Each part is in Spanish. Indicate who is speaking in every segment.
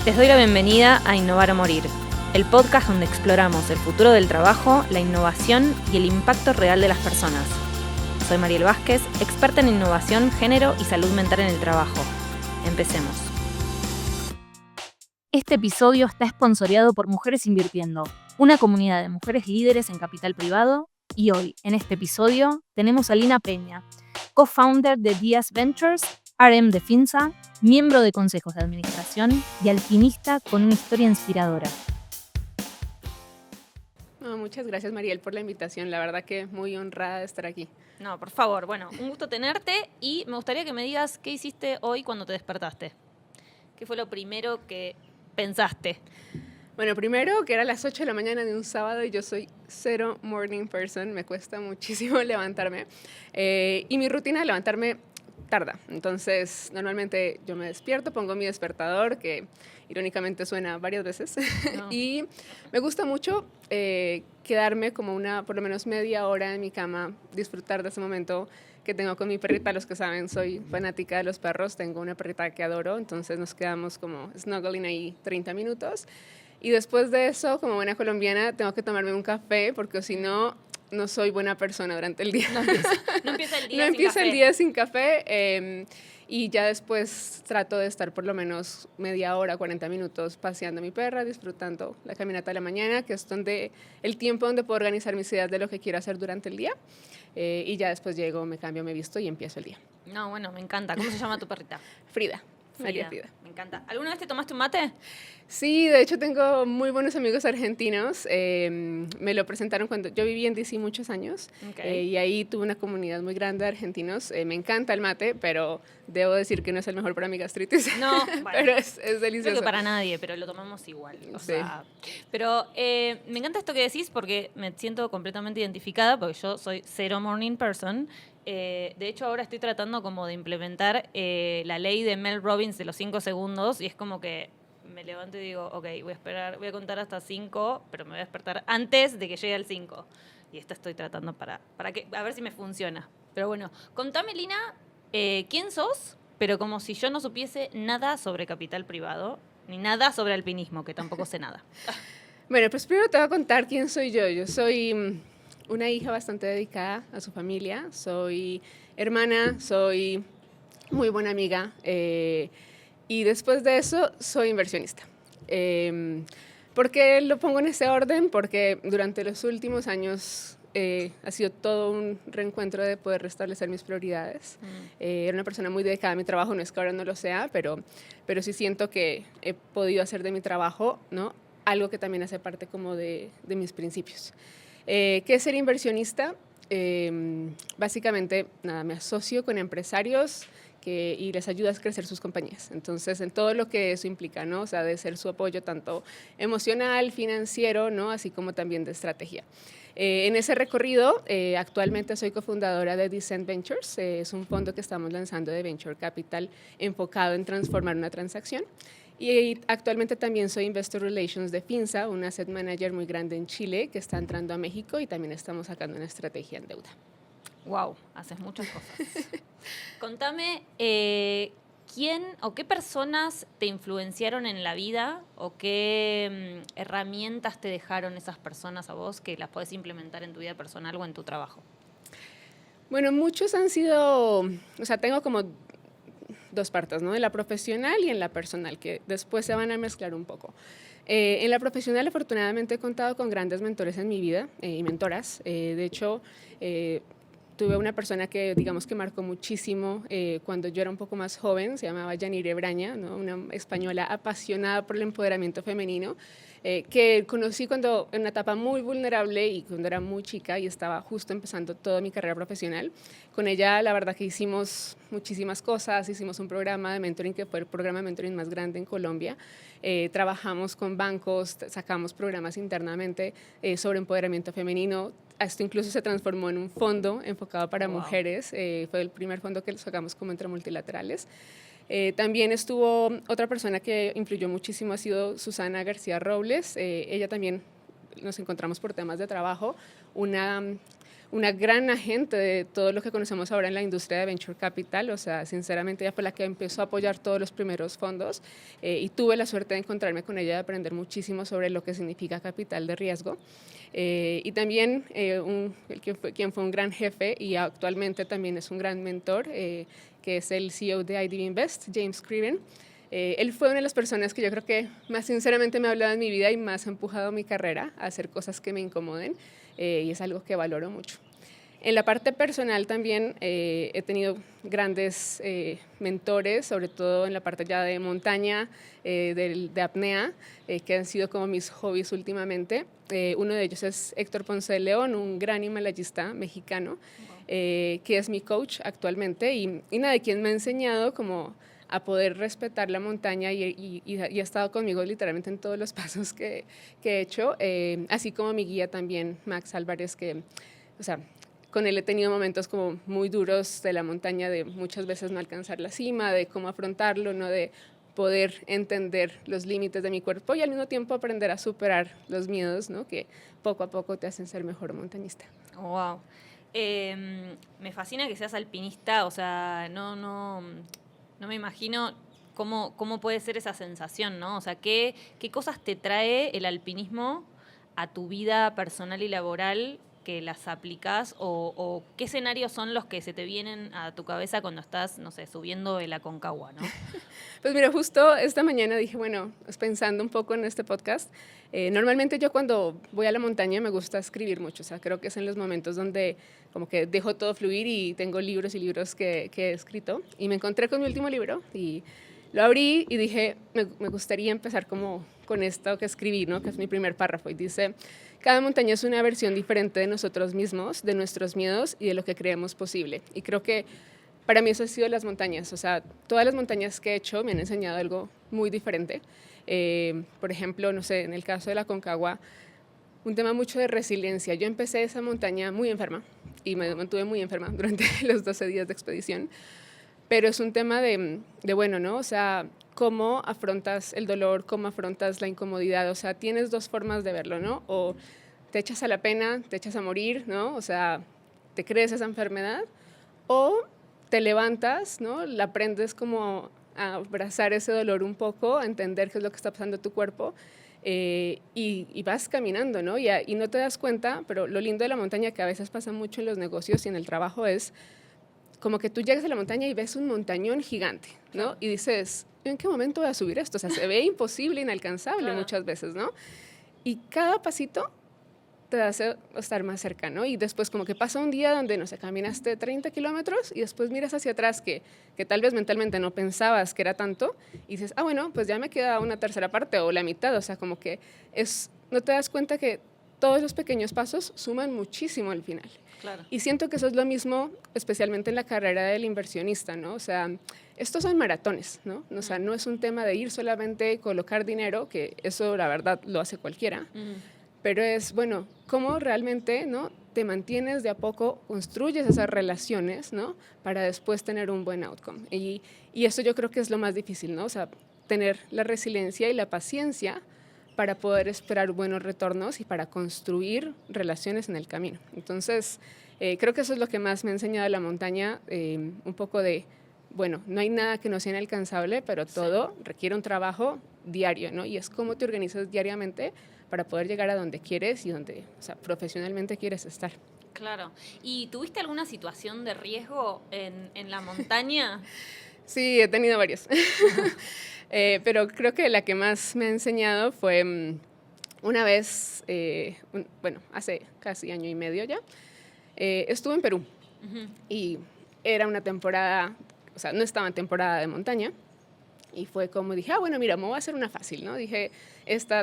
Speaker 1: Les doy la bienvenida a Innovar o Morir, el podcast donde exploramos el futuro del trabajo, la innovación y el impacto real de las personas. Soy Mariel Vázquez, experta en innovación, género y salud mental en el trabajo. Empecemos. Este episodio está esponsoreado por Mujeres Invirtiendo, una comunidad de mujeres líderes en capital privado. Y hoy, en este episodio, tenemos a Lina Peña, co-founder de Díaz Ventures, RM de Finsa, miembro de consejos de administración y alpinista con una historia inspiradora.
Speaker 2: Muchas gracias, Mariel, por la invitación. La verdad que muy honrada de estar aquí.
Speaker 1: No, por favor, bueno, un gusto tenerte y me gustaría que me digas qué hiciste hoy cuando te despertaste. ¿Qué fue lo primero que pensaste?
Speaker 2: Bueno, primero que era las 8 de la mañana de un sábado y yo soy cero morning person, me cuesta muchísimo levantarme. Y mi rutina de levantarme tarda. Entonces, normalmente yo me despierto, pongo mi despertador, que irónicamente suena varias veces, no. Y me gusta mucho quedarme como por lo menos media hora en mi cama, disfrutar de ese momento que tengo con mi perrita. Los que saben, soy fanática de los perros, tengo una perrita que adoro, entonces nos quedamos como snuggling ahí 30 minutos. Y después de eso, como buena colombiana, tengo que tomarme un café, porque si no, no soy buena persona durante el día.
Speaker 1: No empieza el día
Speaker 2: no
Speaker 1: sin
Speaker 2: empieza
Speaker 1: café.
Speaker 2: El día sin café. Y ya después trato de estar por lo menos media hora, 40 minutos paseando a mi perra, disfrutando la caminata de la mañana, que es el tiempo donde puedo organizar mis ideas de lo que quiero hacer durante el día. Y ya después llego, me cambio, me visto y empiezo el día.
Speaker 1: No, bueno, me encanta. ¿Cómo se llama tu perrita?
Speaker 2: Frida. María Frida.
Speaker 1: Me encanta. ¿Alguna vez te tomaste un mate?
Speaker 2: Sí, de hecho tengo muy buenos amigos argentinos. Me lo presentaron cuando yo viví en DC muchos años. Okay. Y ahí tuve una comunidad muy grande de argentinos. Me encanta el mate, pero debo decir que no es el mejor para mi gastritis.
Speaker 1: No,
Speaker 2: bueno, pero es delicioso.
Speaker 1: Creo que para nadie, pero lo tomamos igual. Pero me encanta esto que decís porque me siento completamente identificada, porque yo soy cero morning person. De hecho, ahora estoy tratando como de implementar la ley de Mel Robbins de los 5 segundos y es como que me levanto y digo, ok, voy a contar hasta 5, pero me voy a despertar antes de que llegue al 5. Y esto estoy tratando para a ver si me funciona. Pero bueno, contame, Lina, ¿quién sos? Pero como si yo no supiese nada sobre capital privado, ni nada sobre alpinismo, que tampoco sé nada.
Speaker 2: Bueno, pues primero te voy a contar quién soy yo. Yo soy una hija bastante dedicada a su familia, soy hermana, soy muy buena amiga y después de eso soy inversionista. ¿Por qué lo pongo en ese orden? Porque durante los últimos años ha sido todo un reencuentro de poder restablecer mis prioridades. Era una persona muy dedicada a mi trabajo, no es que ahora no lo sea, pero sí siento que he podido hacer de mi trabajo, ¿no?, algo que también hace parte como de mis principios. ¿Qué es ser inversionista? Básicamente, me asocio con empresarios y les ayudo a crecer sus compañías. Entonces, en todo lo que eso implica, ¿no? O sea, de ser su apoyo tanto emocional, financiero, ¿no?, así como también de estrategia. En ese recorrido, actualmente soy cofundadora de Díaz Ventures. Es un fondo que estamos lanzando de Venture Capital enfocado en transformar una transacción. Y actualmente también soy Investor Relations de Finsa, un asset manager muy grande en Chile que está entrando a México y también estamos sacando una estrategia en deuda.
Speaker 1: Wow, haces muchas cosas. Contame, ¿quién o qué personas te influenciaron en la vida o qué herramientas te dejaron esas personas a vos que las podés implementar en tu vida personal o en tu trabajo?
Speaker 2: Bueno, muchos han sido, o sea, tengo como dos partes, ¿no?, en la profesional y en la personal, que después se van a mezclar un poco. En la profesional, afortunadamente, he contado con grandes mentores en mi vida y mentoras. De hecho, tuve una persona que, digamos, que marcó muchísimo cuando yo era un poco más joven. Se llamaba Yanire Braña, ¿no?, una española apasionada por el empoderamiento femenino, que conocí en una etapa muy vulnerable y cuando era muy chica y estaba justo empezando toda mi carrera profesional. Con ella, la verdad que hicimos muchísimas cosas, hicimos un programa de mentoring que fue el programa de mentoring más grande en Colombia. Trabajamos con bancos, sacamos programas internamente sobre empoderamiento femenino. Esto incluso se transformó en un fondo enfocado para mujeres. Fue el primer fondo que sacamos como entre multilaterales. También estuvo otra persona que influyó muchísimo, ha sido Susana García Robles. Ella también nos encontramos por temas de trabajo. una gran agente de todo lo que conocemos ahora en la industria de Venture Capital, o sea, sinceramente ella fue la que empezó a apoyar todos los primeros fondos y tuve la suerte de encontrarme con ella, de aprender muchísimo sobre lo que significa capital de riesgo. Y también quien fue un gran jefe y actualmente también es un gran mentor, que es el CEO de IDB Invest, James Craven. Él fue una de las personas que yo creo que más sinceramente me ha hablado en mi vida y más ha empujado mi carrera a hacer cosas que me incomoden, y es algo que valoro mucho. En la parte personal también he tenido grandes mentores, sobre todo en la parte ya de montaña, de apnea, que han sido como mis hobbies últimamente. Uno de ellos es Héctor Ponce de León, un gran himalayista mexicano, que es mi coach actualmente y nada, quien me ha enseñado como a poder respetar la montaña y ha estado conmigo literalmente en todos los pasos que he hecho, así como mi guía también, Max Álvarez, que, o sea, con él he tenido momentos como muy duros de la montaña, de muchas veces no alcanzar la cima, de cómo afrontarlo, ¿no? De poder entender los límites de mi cuerpo y al mismo tiempo aprender a superar los miedos, ¿no? Que poco a poco te hacen ser mejor montañista.
Speaker 1: Wow. Me fascina que seas alpinista, o sea, no me imagino cómo puede ser esa sensación, ¿no? O sea, ¿qué cosas te trae el alpinismo a tu vida personal y laboral que las aplicas? O qué escenarios son los que se te vienen a tu cabeza cuando estás, no sé, subiendo el Aconcagua, ¿no?
Speaker 2: Pues mira, justo esta mañana dije, bueno, pensando un poco en este podcast, normalmente yo cuando voy a la montaña me gusta escribir mucho, o sea, creo que es en los momentos donde como que dejo todo fluir y tengo libros y libros que he escrito. Y me encontré con mi último libro y lo abrí y dije, me gustaría empezar como con esto que escribí, ¿no? Que es mi primer párrafo. Y dice, cada montaña es una versión diferente de nosotros mismos, de nuestros miedos y de lo que creemos posible. Y creo que para mí eso ha sido las montañas. O sea, todas las montañas que he hecho me han enseñado algo muy diferente. Por ejemplo, no sé, en el caso de la Aconcagua, un tema mucho de resiliencia. Yo empecé esa montaña muy enferma y me mantuve muy enferma durante los 12 días de expedición, pero es un tema de bueno, ¿no? O sea, cómo afrontas el dolor, cómo afrontas la incomodidad, o sea, tienes dos formas de verlo, ¿no? O te echas a la pena, te echas a morir, ¿no? O sea, te crees esa enfermedad, o te levantas, ¿no? La aprendes como a abrazar ese dolor un poco, a entender qué es lo que está pasando en tu cuerpo, y vas caminando, ¿no? Y no te das cuenta, pero lo lindo de la montaña, que a veces pasa mucho en los negocios y en el trabajo, es como que tú llegas a la montaña y ves un montañón gigante, ¿no? Claro. Y dices, ¿en qué momento voy a subir esto? O sea, se ve imposible, inalcanzable, claro, muchas veces, ¿no? Y cada pasito te hace estar más cerca, ¿no? Y después como que pasa un día donde, no sé, caminaste 30 kilómetros y después miras hacia atrás que tal vez mentalmente no pensabas que era tanto y dices, ah, bueno, pues ya me queda una tercera parte o la mitad, o sea, como que no te das cuenta que todos los pequeños pasos suman muchísimo al final.
Speaker 1: Claro.
Speaker 2: Y siento que eso es lo mismo, especialmente en la carrera del inversionista, ¿no? O sea, estos son maratones, ¿no? O sea, no es un tema de ir solamente colocar dinero, que eso la verdad lo hace cualquiera, pero es, bueno, cómo realmente, ¿no? Te mantienes de a poco, construyes esas relaciones, ¿no? Para después tener un buen outcome. Y eso yo creo que es lo más difícil, ¿no? O sea, tener la resiliencia y la paciencia para poder esperar buenos retornos y para construir relaciones en el camino. Entonces, creo que eso es lo que más me ha enseñado la montaña, un poco de, bueno, no hay nada que no sea inalcanzable, pero todo requiere un trabajo diario, ¿no? Y es cómo te organizas diariamente para poder llegar a donde quieres y donde, o sea, profesionalmente quieres estar.
Speaker 1: Claro. ¿Y tuviste alguna situación de riesgo en la montaña?
Speaker 2: Sí, he tenido varias. Pero creo que la que más me ha enseñado fue una vez, bueno, hace casi año y medio ya, estuve en Perú y era una temporada, o sea, no estaba en temporada de montaña y fue como dije, ah, bueno, mira, me voy a hacer una fácil, ¿no? Dije,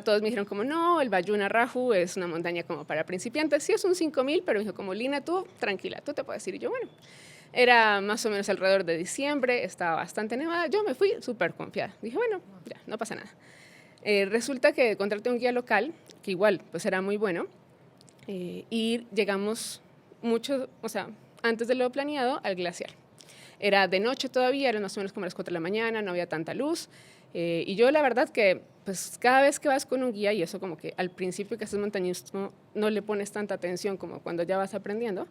Speaker 2: todos me dijeron como, no, el Balluna Rahu es una montaña como para principiantes, sí es un 5000, pero me dijo como, Lina, tú, tranquila, tú te puedes ir. Y yo, bueno. Era más o menos alrededor de diciembre, estaba bastante nevada, yo me fui súper confiada. Dije, bueno, ya, no pasa nada. Resulta que contraté un guía local, que igual, pues era muy bueno, y llegamos mucho, o sea, antes de lo planeado, al glaciar. Era de noche todavía, eran más o menos como las 4 de la mañana, no había tanta luz. Y yo la verdad que pues cada vez que vas con un guía, y eso como que al principio que haces montañismo no le pones tanta atención como cuando ya vas aprendiendo,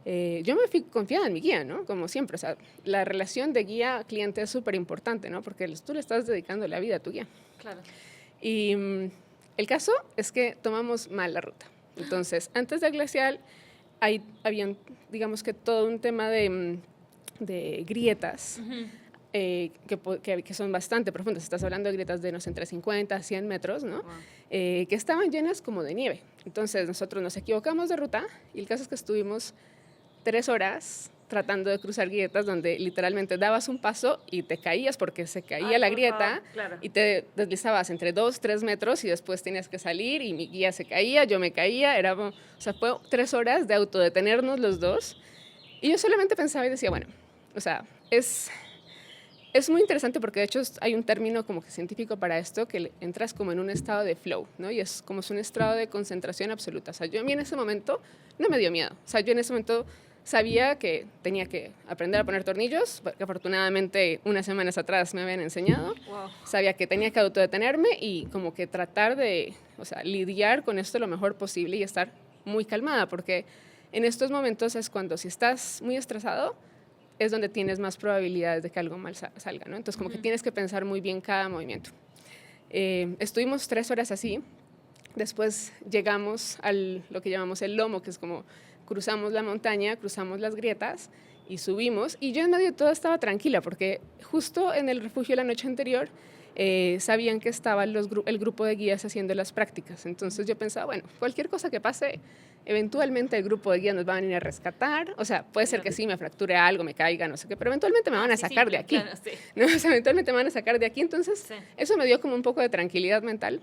Speaker 2: yo me fui confiada en mi guía, ¿no? Como siempre, o sea, la relación de guía-cliente es súper importante, ¿no? Porque tú le estás dedicando la vida a tu guía.
Speaker 1: Claro.
Speaker 2: Y el caso es que tomamos mal la ruta. Entonces, antes del glacial, habían, digamos que todo un tema de grietas que son bastante profundas. Estás hablando de grietas de, no sé, entre 50 a 100 metros, ¿no?
Speaker 1: Wow.
Speaker 2: Que estaban llenas como de nieve. Entonces, nosotros nos equivocamos de ruta y el caso es que estuvimos 3 horas tratando de cruzar grietas donde literalmente dabas un paso y te caías porque se caía la grieta,
Speaker 1: claro.
Speaker 2: y te deslizabas entre 2, 3 metros y después tenías que salir y mi guía se caía, yo me caía, o sea, fue 3 horas de autodetenernos los dos y yo solamente pensaba y decía, bueno, o sea, es muy interesante porque de hecho hay un término como que científico para esto, que entras como en un estado de flow, ¿no? Y es como un estado de concentración absoluta. O sea, yo a mí en ese momento no me dio miedo. O sea, yo en ese momento sabía que tenía que aprender a poner tornillos, que afortunadamente unas semanas atrás me habían enseñado.
Speaker 1: Wow.
Speaker 2: Sabía que tenía que autodetenerme y como que tratar de, o sea, lidiar con esto lo mejor posible y estar muy calmada, porque en estos momentos es cuando si estás muy estresado, es donde tienes más probabilidades de que algo mal salga, ¿no? Entonces, como que tienes que pensar muy bien cada movimiento. Estuvimos 3 horas así. Después llegamos a lo que llamamos el lomo, que es como cruzamos la montaña, cruzamos las grietas y subimos. Y yo en medio de todo estaba tranquila, porque justo en el refugio la noche anterior sabían que estaba el grupo de guías haciendo las prácticas. Entonces yo pensaba, bueno, cualquier cosa que pase, eventualmente el grupo de guías nos va a venir a rescatar. O sea, puede ser que sí, me fracture algo, me caiga, no sé qué, pero eventualmente me van a sacar de aquí.
Speaker 1: Claro, sí.
Speaker 2: ¿No? O sea, eventualmente me van a sacar de aquí. Entonces,
Speaker 1: Sí.
Speaker 2: eso me dio como un poco de tranquilidad mental.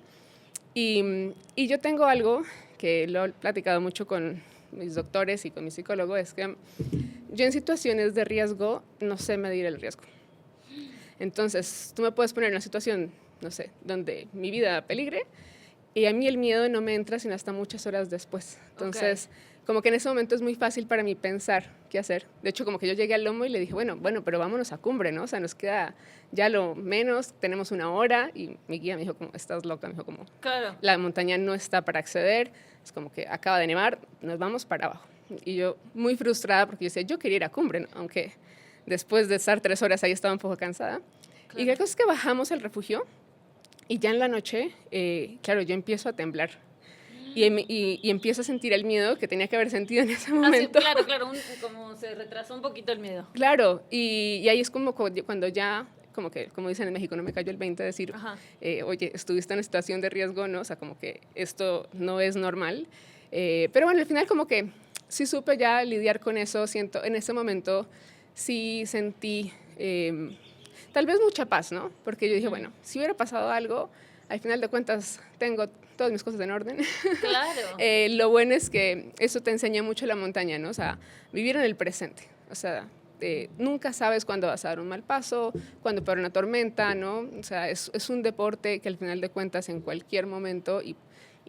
Speaker 2: Y yo tengo algo que lo he platicado mucho con mis doctores y con mi psicólogo, es que yo en situaciones de riesgo no sé medir el riesgo. Entonces, tú me puedes poner en una situación, no sé, donde mi vida peligre, y a mí el miedo no me entra sino hasta muchas horas después. Entonces, como que en ese momento es muy fácil para mí pensar qué hacer. De hecho, como que yo llegué al lomo y le dije, bueno, pero vámonos a cumbre, ¿no? O sea, nos queda ya lo menos, tenemos 1 hora, y mi guía me dijo como, estás loca, me dijo como,
Speaker 1: Claro.
Speaker 2: la montaña no está para acceder, es como que acaba de nevar, nos vamos para abajo. Y yo muy frustrada porque yo decía, yo quería ir a cumbre, ¿no? Aunque después de estar 3 horas ahí estaba un poco cansada. Claro. Y la cosa es que bajamos al refugio y ya en la noche, claro, yo empiezo a temblar. Y empiezo a sentir el miedo que tenía que haber sentido en ese momento.
Speaker 1: Sí, claro, como se retrasó un poquito el miedo.
Speaker 2: Claro, y ahí es como cuando ya, como dicen en México, no me cayó el 20 de decir, oye, estuviste en una situación de riesgo, ¿no? O sea, como que esto no es normal. Pero bueno, al final como que sí supe ya lidiar con eso, siento, en ese momento sí sentí tal vez mucha paz, ¿no? Porque yo dije, bueno, si hubiera pasado algo, al final de cuentas tengo todas mis cosas en orden.
Speaker 1: Claro.
Speaker 2: Lo bueno es que eso te enseña mucho la montaña, ¿no? O sea, vivir en el presente. O sea, nunca sabes cuándo vas a dar un mal paso, cuándo peor una tormenta, ¿no? O sea, es un deporte que al final de cuentas en cualquier momento y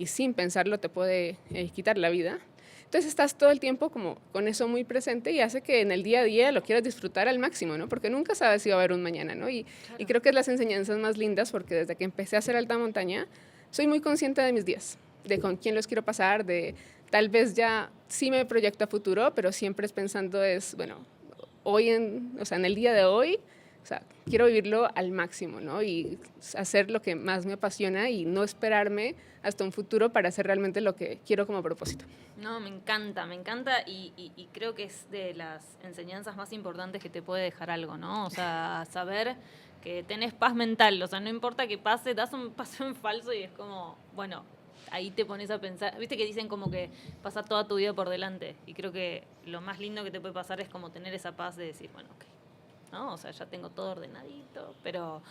Speaker 2: sin pensarlo te puede quitar la vida. Entonces estás todo el tiempo como con eso muy presente y hace que en el día a día lo quieras disfrutar al máximo, ¿no? Porque nunca sabes si va a haber un mañana, ¿no? Y creo que es las enseñanzas más lindas porque desde que empecé a hacer alta montaña soy muy consciente de mis días, de con quién los quiero pasar, de tal vez ya sí me proyecto a futuro, pero siempre es pensando bueno, o sea, en el día de hoy, o sea, quiero vivirlo al máximo, ¿no? Y hacer lo que más me apasiona y no esperarme hasta un futuro para hacer realmente lo que quiero como propósito.
Speaker 1: No, me encanta y creo que es de las enseñanzas más importantes que te puede dejar algo, ¿no? O sea, saber que tenés paz mental, o sea, no importa que pase, das un paso en falso y es como, bueno, ahí te pones a pensar, viste que dicen como que pasa toda tu vida por delante y creo que lo más lindo que te puede pasar es como tener esa paz de decir, bueno, ok, ¿no? O sea, ya tengo todo ordenadito, pero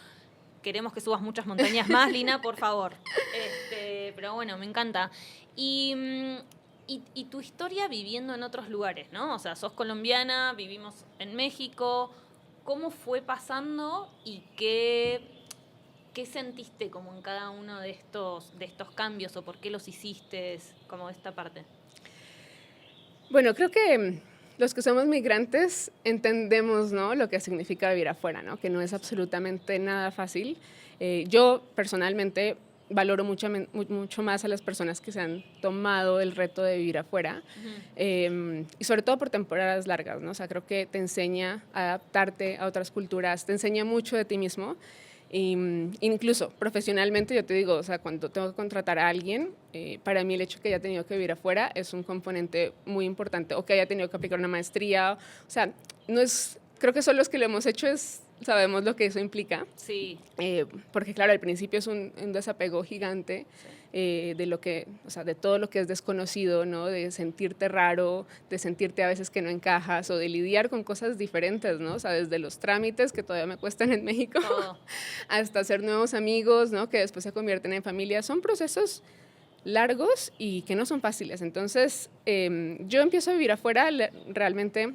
Speaker 1: queremos que subas muchas montañas más, Lina, por favor. Pero bueno, me encanta. Y tu historia viviendo en otros lugares, ¿no? O sea, sos colombiana, vivimos en México. ¿Cómo fue pasando y qué sentiste como en cada uno de estos cambios o por qué los hiciste, como esta parte?
Speaker 2: Bueno, creo que los que somos migrantes entendemos, ¿no?, lo que significa vivir afuera, ¿no?, que no es absolutamente nada fácil. Yo personalmente valoro mucho más a las personas que se han tomado el reto de vivir afuera, y sobre todo por temporadas largas, ¿no? O sea, creo que te enseña a adaptarte a otras culturas, te enseña mucho de ti mismo. Y, incluso profesionalmente, yo te digo, o sea, cuando tengo que contratar a alguien, para mí el hecho que haya tenido que vivir afuera es un componente muy importante, o que haya tenido que aplicar una maestría. O sea, no es, creo que solo los que lo hemos hecho sabemos lo que eso implica.
Speaker 1: Sí.
Speaker 2: Porque claro, al principio es un desapego gigante. Sí. De lo que, o sea, de todo lo que es desconocido, ¿no? De sentirte raro, de sentirte a veces que no encajas, o de lidiar con cosas diferentes, ¿no? O sea, desde los trámites que todavía me cuestan en México, hasta hacer nuevos amigos, ¿no?, que después se convierten en familia. Son procesos largos y que no son fáciles. Entonces, yo empiezo a vivir afuera realmente.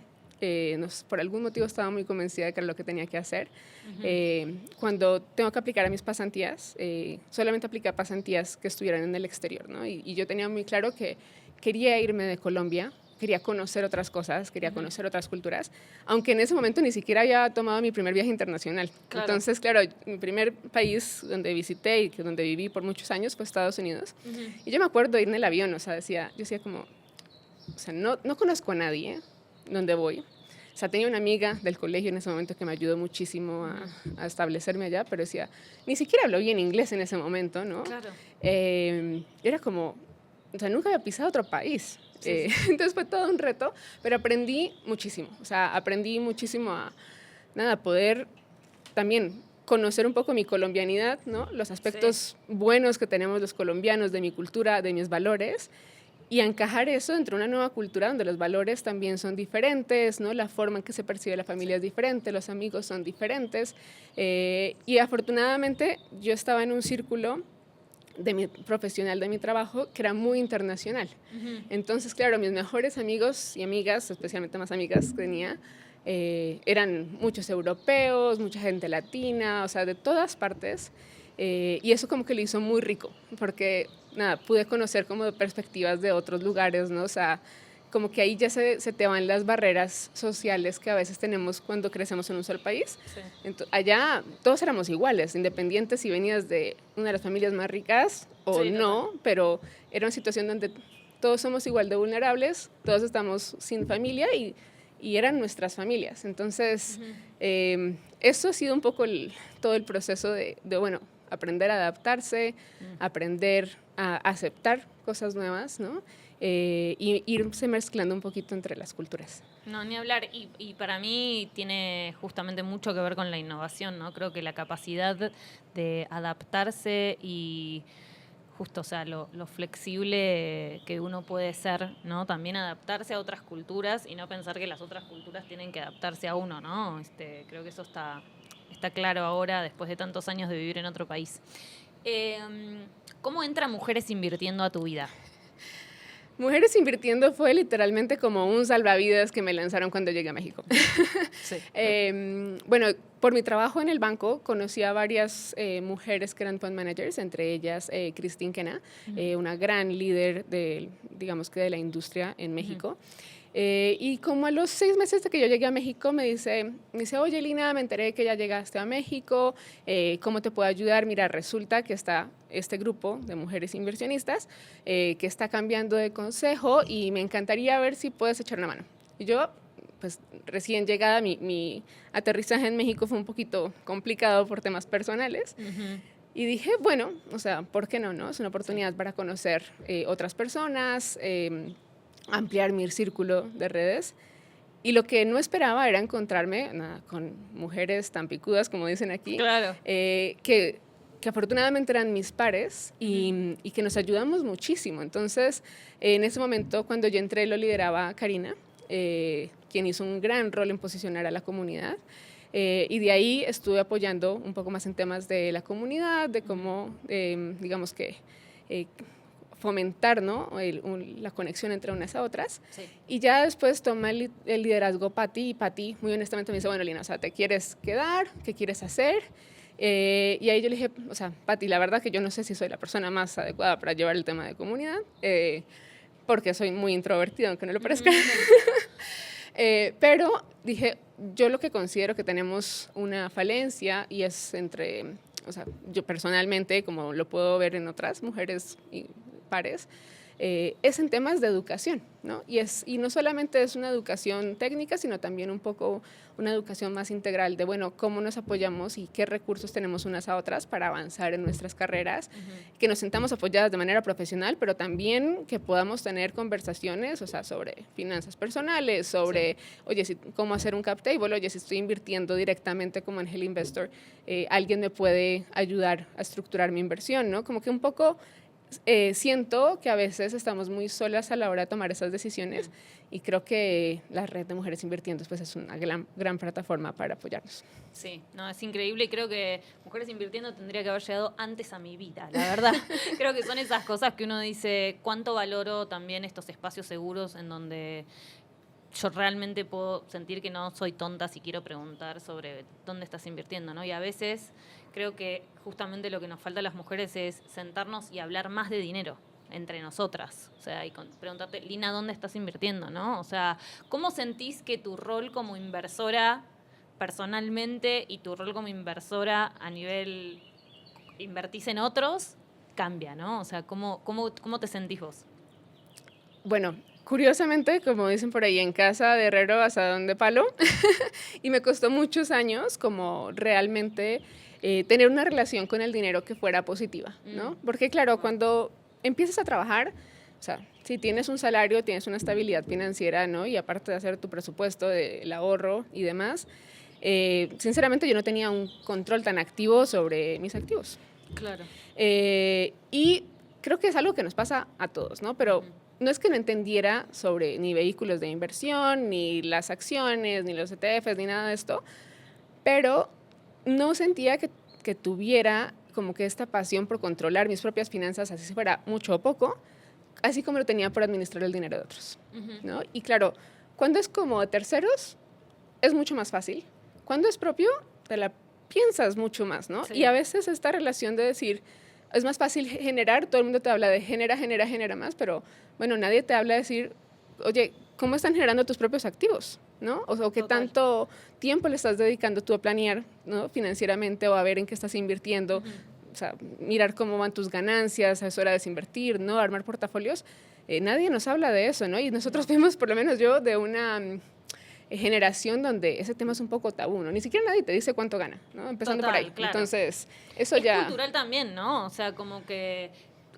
Speaker 2: Por algún motivo estaba muy convencida de que era lo que tenía que hacer. Cuando tengo que aplicar a mis pasantías, solamente apliqué a pasantías que estuvieran en el exterior, ¿no? Y yo tenía muy claro que quería irme de Colombia, quería conocer otras cosas, quería conocer otras culturas, aunque en ese momento ni siquiera había tomado mi primer viaje internacional. Claro. Entonces, claro, mi primer país donde visité y donde viví por muchos años fue Estados Unidos. Y yo me acuerdo de ir en el avión, o sea, yo decía como, o sea, no conozco a nadie donde voy. O sea, tenía una amiga del colegio en ese momento que me ayudó muchísimo a establecerme allá, pero decía, ni siquiera hablo bien inglés en ese momento, ¿no?
Speaker 1: Claro.
Speaker 2: Era como, o sea, nunca había pisado otro país.
Speaker 1: Sí.
Speaker 2: Entonces fue todo un reto, pero aprendí muchísimo. O sea, aprendí muchísimo a poder también conocer un poco mi colombianidad, ¿no? Los aspectos buenos que tenemos los colombianos, de mi cultura, de mis valores, y a encajar eso entre una nueva cultura donde los valores también son diferentes, ¿no? La forma en que se percibe la familia es diferente, los amigos son diferentes. Y afortunadamente yo estaba en un círculo profesional de mi trabajo que era muy internacional. Entonces, claro, mis mejores amigos y amigas, especialmente más amigas que tenía, eran muchos europeos, mucha gente latina, o sea, de todas partes. Y eso como que lo hizo muy rico, porque pude conocer como de perspectivas de otros lugares, ¿no? O sea, como que ahí ya se te van las barreras sociales que a veces tenemos cuando crecemos en un solo país. Sí. Allá todos éramos iguales, independientes si venías de una de las familias más ricas o no, pero era una situación donde todos somos igual de vulnerables, todos estamos sin familia y eran nuestras familias. Entonces, eso ha sido un poco todo el proceso de bueno, aprender a adaptarse, aprender a aceptar cosas nuevas, ¿no? Y irse mezclando un poquito entre las culturas.
Speaker 1: No, ni hablar. Y para mí tiene justamente mucho que ver con la innovación, ¿no? Creo que la capacidad de adaptarse y justo, o sea, lo flexible que uno puede ser, ¿no? También adaptarse a otras culturas y no pensar que las otras culturas tienen que adaptarse a uno, ¿no? Creo que eso está claro ahora, después de tantos años de vivir en otro país. ¿Cómo entran Mujeres Invirtiendo a tu vida?
Speaker 2: Mujeres Invirtiendo fue literalmente como un salvavidas que me lanzaron cuando llegué a México. Sí. Bueno, por mi trabajo en el banco conocí a varias mujeres que eran fund managers, entre ellas Christine Kena, una gran líder de la industria en México. Y como a los 6 meses de que yo llegué a México me dice, oye Lina, me enteré que ya llegaste a México, ¿cómo te puedo ayudar? Mira, resulta que está este grupo de mujeres inversionistas que está cambiando de consejo y me encantaría ver si puedes echar una mano. Y yo, pues recién llegada, mi aterrizaje en México fue un poquito complicado por temas personales. Y dije, bueno, o sea, ¿por qué no? Es una oportunidad para conocer otras personas, ampliar mi círculo de redes. Y lo que no esperaba era encontrarme con mujeres tan picudas, como dicen aquí,
Speaker 1: claro.
Speaker 2: Que afortunadamente eran mis pares y que nos ayudamos muchísimo. Entonces, en ese momento, cuando yo entré, lo lideraba Karina, quien hizo un gran rol en posicionar a la comunidad. Y de ahí estuve apoyando un poco más en temas de la comunidad, de cómo, fomentar, ¿no? La conexión entre unas a otras. Sí. Y ya después toma el liderazgo Pati, y Pati muy honestamente me dice, bueno, Lina, o sea, ¿te quieres quedar? ¿Qué quieres hacer? Y ahí yo le dije, o sea, Pati, la verdad que yo no sé si soy la persona más adecuada para llevar el tema de comunidad, porque soy muy introvertida, aunque no lo parezca. Pero dije, yo lo que considero que tenemos una falencia y es o sea, yo personalmente, como lo puedo ver en otras mujeres y pares, es en temas de educación, ¿no? Y no solamente es una educación técnica, sino también un poco una educación más integral de, bueno, cómo nos apoyamos y qué recursos tenemos unas a otras para avanzar en nuestras carreras, que nos sintamos apoyadas de manera profesional, pero también que podamos tener conversaciones, o sea, sobre finanzas personales, sobre, oye, cómo hacer un cap table, oye, si estoy invirtiendo directamente como angel investor, alguien me puede ayudar a estructurar mi inversión, ¿no? Como que un poco siento que a veces estamos muy solas a la hora de tomar esas decisiones y creo que la red de mujeres invirtiendo pues, es una gran plataforma para apoyarnos.
Speaker 1: Sí, no, es increíble y creo que Mujeres Invirtiendo tendría que haber llegado antes a mi vida, la verdad. Creo que son esas cosas que uno dice, cuánto valoro también estos espacios seguros en donde yo realmente puedo sentir que no soy tonta si quiero preguntar sobre dónde estás invirtiendo, ¿no? Y a veces creo que justamente lo que nos falta a las mujeres es sentarnos y hablar más de dinero entre nosotras. O sea, y preguntarte, Lina, ¿dónde estás invirtiendo, no? O sea, ¿cómo sentís que tu rol como inversora personalmente y tu rol como inversora a nivel invertís en otros cambia, ¿no? O sea, ¿cómo te sentís vos?
Speaker 2: Bueno, curiosamente, como dicen por ahí, en casa de herrero asadón de palo, y me costó muchos años como realmente tener una relación con el dinero que fuera positiva, ¿no? Porque claro, cuando empiezas a trabajar, o sea, si tienes un salario, tienes una estabilidad financiera, ¿no? Y aparte de hacer tu presupuesto del ahorro y demás, sinceramente yo no tenía un control tan activo sobre mis activos.
Speaker 1: Claro.
Speaker 2: Y creo que es algo que nos pasa a todos, ¿no? Pero no es que no entendiera sobre ni vehículos de inversión, ni las acciones, ni los ETFs, ni nada de esto, pero no sentía que tuviera como que esta pasión por controlar mis propias finanzas, así si fuera mucho o poco, así como lo tenía por administrar el dinero de otros, ¿no? Y claro, cuando es como de terceros, es mucho más fácil. Cuando es propio, te la piensas mucho más, ¿no? Sí. Y a veces esta relación de decir, es más fácil generar, todo el mundo te habla de genera más, pero bueno, nadie te habla de decir, oye, ¿cómo están generando tus propios activos? ¿No? O qué tanto tiempo le estás dedicando tú a planear, ¿no? Financieramente o a ver en qué estás invirtiendo, o sea, mirar cómo van tus ganancias, es hora de desinvertir, ¿no? Armar portafolios. Nadie nos habla de eso, ¿no? Y nosotros vemos, por lo menos yo, de una generación donde ese tema es un poco tabú, ¿no? Ni siquiera nadie te dice cuánto gana, ¿no? Empezando por ahí. Claro. Entonces, eso
Speaker 1: es
Speaker 2: ya...
Speaker 1: Es cultural también, ¿no? O sea, como que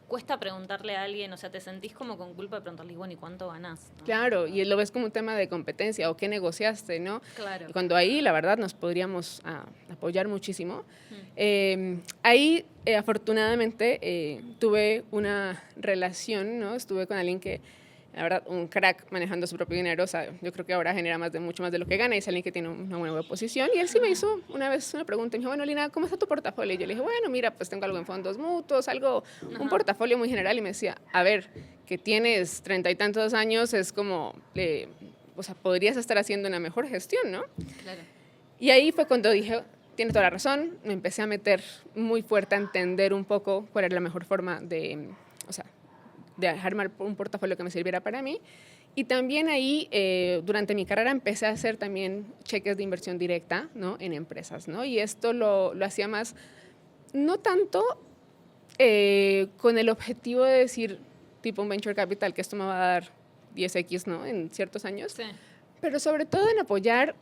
Speaker 1: cuesta preguntarle a alguien, o sea, te sentís como con culpa de preguntarle, bueno, ¿y cuánto ganás? ¿No?
Speaker 2: Claro, y lo ves como un tema de competencia o qué negociaste, ¿no?
Speaker 1: Claro.
Speaker 2: Y cuando ahí, la verdad, nos podríamos apoyar muchísimo. Ahí, afortunadamente, tuve una relación, ¿no? Estuve con alguien que, la verdad, un crack manejando su propio dinero, o sea, yo creo que ahora genera mucho más de lo que gana y es alguien que tiene una buena posición. Y él sí me hizo una vez una pregunta y me dijo, bueno, Lina, ¿cómo está tu portafolio? Y yo le dije, bueno, mira, pues tengo algo en fondos mutuos, un portafolio muy general. Y me decía, a ver, que tienes 30 y tantos años, es como, o sea, podrías estar haciendo una mejor gestión, ¿no? Claro. Y ahí fue cuando dije, tiene toda la razón, me empecé a meter muy fuerte a entender un poco cuál era la mejor forma de, o sea, de armar un portafolio que me sirviera para mí. Y también ahí, durante mi carrera, empecé a hacer también cheques de inversión directa, ¿no? En empresas, ¿no? Y esto lo hacía más, no tanto con el objetivo de decir, tipo un venture capital, que esto me va a dar 10x, ¿no? En ciertos años. Sí. Pero sobre todo en apoyar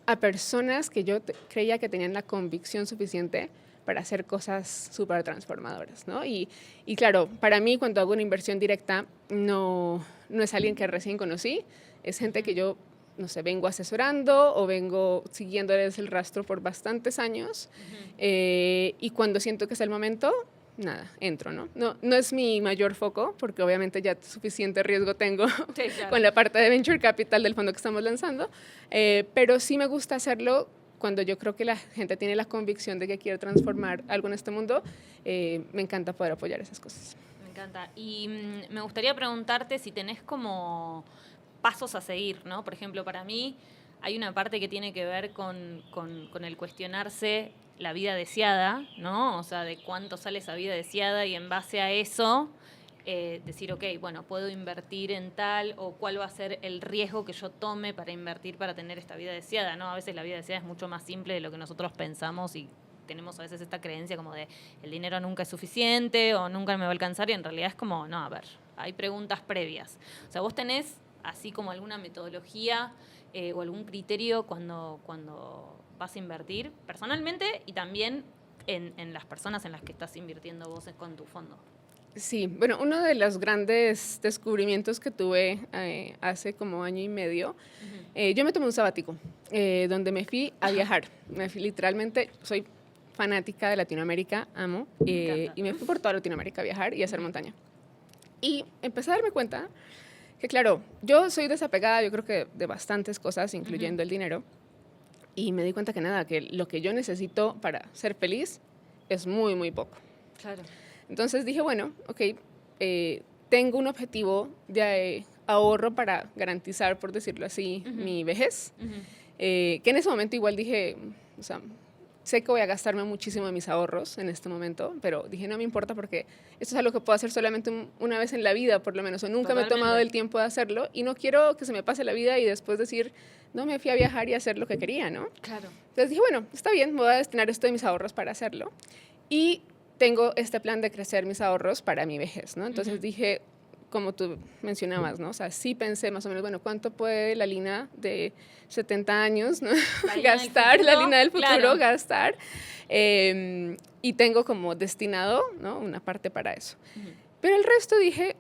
Speaker 2: a personas que yo creía que tenían la convicción suficiente para hacer cosas súper transformadoras, ¿no? Y claro, para mí cuando hago una inversión directa no es alguien que recién conocí, es gente que yo, no sé, vengo asesorando o vengo siguiéndoles el rastro por bastantes años y cuando siento que es el momento, nada, entro, ¿no? No es mi mayor foco porque obviamente ya suficiente riesgo tengo sí, claro. con la parte de Venture Capital del fondo que estamos lanzando, pero sí me gusta hacerlo cuando yo creo que la gente tiene la convicción de que quiere transformar algo en este mundo, me encanta poder apoyar esas cosas.
Speaker 1: Me encanta. Y me gustaría preguntarte si tenés como pasos a seguir, ¿no? Por ejemplo, para mí hay una parte que tiene que ver con el cuestionarse la vida deseada, ¿no? O sea, de cuánto sale esa vida deseada y en base a eso decir, ok, bueno, puedo invertir en tal, o cuál va a ser el riesgo que yo tome para invertir para tener esta vida deseada, ¿no? A veces la vida deseada es mucho más simple de lo que nosotros pensamos y tenemos a veces esta creencia como de el dinero nunca es suficiente o nunca me va a alcanzar, y en realidad es como, no, a ver, hay preguntas previas. O sea, vos tenés así como alguna metodología o algún criterio cuando vas a invertir personalmente y también en las personas en las que estás invirtiendo vos con tu fondo.
Speaker 2: Sí, bueno, uno de los grandes descubrimientos que tuve hace como año y medio, yo me tomé un sabático, donde me fui a viajar. Literalmente, soy fanática de Latinoamérica, amo, y me fui por toda Latinoamérica a viajar y a hacer montaña. Y empecé a darme cuenta que, claro, yo soy desapegada, yo creo que de bastantes cosas, incluyendo el dinero, y me di cuenta que nada, que lo que yo necesito para ser feliz es muy, muy poco.
Speaker 1: Claro.
Speaker 2: Entonces dije, bueno, ok, tengo un objetivo de ahorro para garantizar, por decirlo así, mi vejez, que en ese momento igual dije, o sea, sé que voy a gastarme muchísimo de mis ahorros en este momento, pero dije, no me importa porque esto es algo que puedo hacer solamente una vez en la vida, por lo menos, o nunca
Speaker 1: Totalmente.
Speaker 2: me he tomado el tiempo de hacerlo, y no quiero que se me pase la vida y después decir, no, me fui a viajar y hacer lo que quería, ¿no?
Speaker 1: Claro.
Speaker 2: Entonces dije, bueno, está bien, voy a destinar esto de mis ahorros para hacerlo, y tengo este plan de crecer mis ahorros para mi vejez, ¿no? Entonces dije, como tú mencionabas, ¿no? O sea, sí pensé más o menos, bueno, ¿cuánto puede la Lina de 70 años, ¿no? gastar, la Lina del futuro,
Speaker 1: claro.
Speaker 2: gastar? Y tengo como destinado, ¿no? Una parte para eso. Pero el resto dije,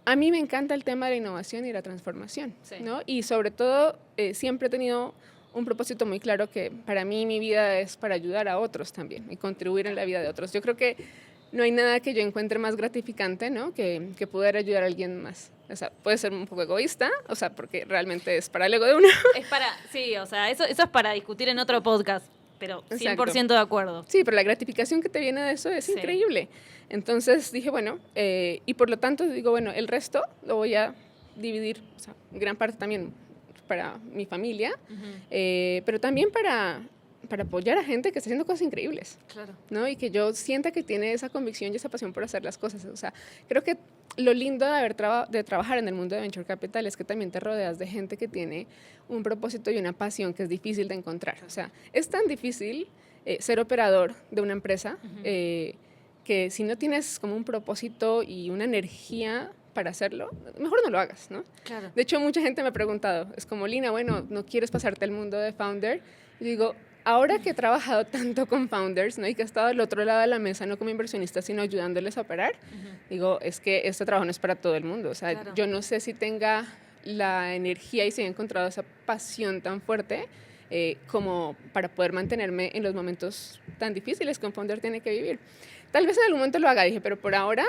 Speaker 2: a mí me encanta el tema de la innovación y la transformación,
Speaker 1: Sí.
Speaker 2: ¿no? Y sobre todo, siempre he tenido un propósito muy claro que para mí mi vida es para ayudar a otros también y contribuir en la vida de otros. Yo creo que no hay nada que yo encuentre más gratificante, ¿no? que poder ayudar a alguien más. O sea, puede ser un poco egoísta, o sea, porque realmente es para el ego de uno.
Speaker 1: Es para, sí, o sea, eso es para discutir en otro podcast, pero 100%
Speaker 2: Exacto.
Speaker 1: de acuerdo.
Speaker 2: Sí, pero la gratificación que te viene de eso es increíble. Entonces dije, bueno, y por lo tanto digo, bueno, el resto lo voy a dividir, o sea, gran parte también para mi familia, pero también para apoyar a gente que está haciendo cosas increíbles,
Speaker 1: Claro.
Speaker 2: ¿no? Y que yo sienta que tiene esa convicción y esa pasión por hacer las cosas. O sea, creo que lo lindo de trabajar en el mundo de Venture Capital es que también te rodeas de gente que tiene un propósito y una pasión que es difícil de encontrar. O sea, es tan difícil ser operador de una empresa que si no tienes como un propósito y una energía para hacerlo, mejor no lo hagas, ¿no?
Speaker 1: Claro.
Speaker 2: De hecho, mucha gente me ha preguntado, es como, Lina, bueno, ¿no quieres pasarte al mundo de founder? Y digo, ahora que he trabajado tanto con founders, ¿no? Y que he estado al otro lado de la mesa, no como inversionista, sino ayudándoles a operar, digo, es que este trabajo no es para todo el mundo. O sea,
Speaker 1: Claro.
Speaker 2: yo no sé si tenga la energía y si he encontrado esa pasión tan fuerte como para poder mantenerme en los momentos tan difíciles que un founder tiene que vivir. Tal vez en algún momento lo haga, dije, pero por ahora,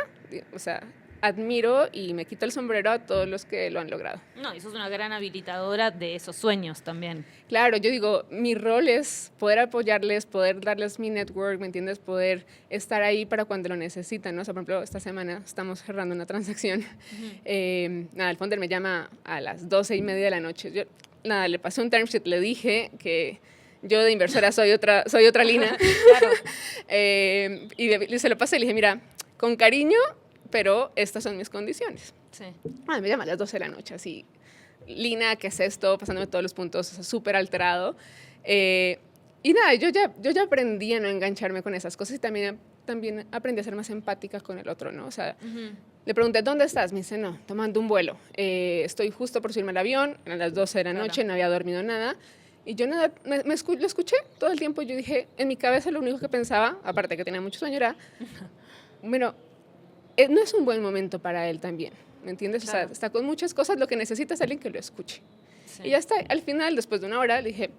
Speaker 2: o sea, admiro y me quito el sombrero a todos los que lo han logrado.
Speaker 1: No, y sos una gran habilitadora de esos sueños también.
Speaker 2: Claro, yo digo, mi rol es poder apoyarles, poder darles mi network, ¿me entiendes? Poder estar ahí para cuando lo necesitan, ¿no? O sea, por ejemplo, esta semana estamos cerrando una transacción. Nada, el founder me llama a las 12:30 de la noche. Yo, nada, le pasé un term sheet, le dije que yo de inversora soy otra Lina.
Speaker 1: Claro.
Speaker 2: Y se lo pasé y le dije, mira, con cariño, pero estas son mis condiciones.
Speaker 1: Sí.
Speaker 2: Me llama a las 12 de la noche, así, Lina, ¿qué es esto? Pasándome todos los puntos, o sea, súper alterado. Y nada, yo ya aprendí a no engancharme con esas cosas y también aprendí a ser más empática con el otro, ¿no? O sea, le pregunté, ¿dónde estás? Me dice, no, tomando un vuelo. Estoy justo por subirme al avión, a las 12 de la noche, no había dormido nada. Y yo nada, lo escuché todo el tiempo. Yo dije, en mi cabeza lo único que pensaba, aparte que tenía mucho sueño, era, bueno, no es un buen momento para él también, ¿me entiendes?
Speaker 1: Claro.
Speaker 2: O sea, está con muchas cosas, lo que necesita es alguien que lo escuche.
Speaker 1: Sí.
Speaker 2: Y ya está, al final, después de una hora, le dije,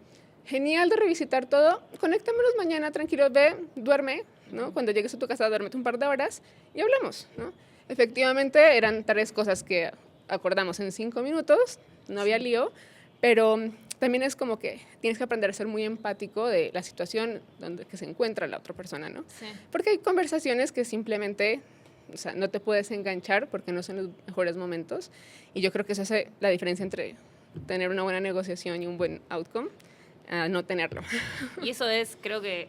Speaker 2: genial de revisitar todo, conéctamelos mañana, tranquilo, ve, duerme, ¿no? Cuando llegues a tu casa, duérmete un par de horas y hablamos, ¿no? Efectivamente, eran 3 cosas que acordamos en 5 minutos, no había lío, pero también es como que tienes que aprender a ser muy empático de la situación donde que se encuentra la otra persona, ¿no?
Speaker 1: Sí.
Speaker 2: Porque hay conversaciones que simplemente, o sea, no te puedes enganchar porque no son los mejores momentos, y yo creo que eso hace la diferencia entre tener una buena negociación y un buen outcome a no tenerlo.
Speaker 1: Y eso es, creo que,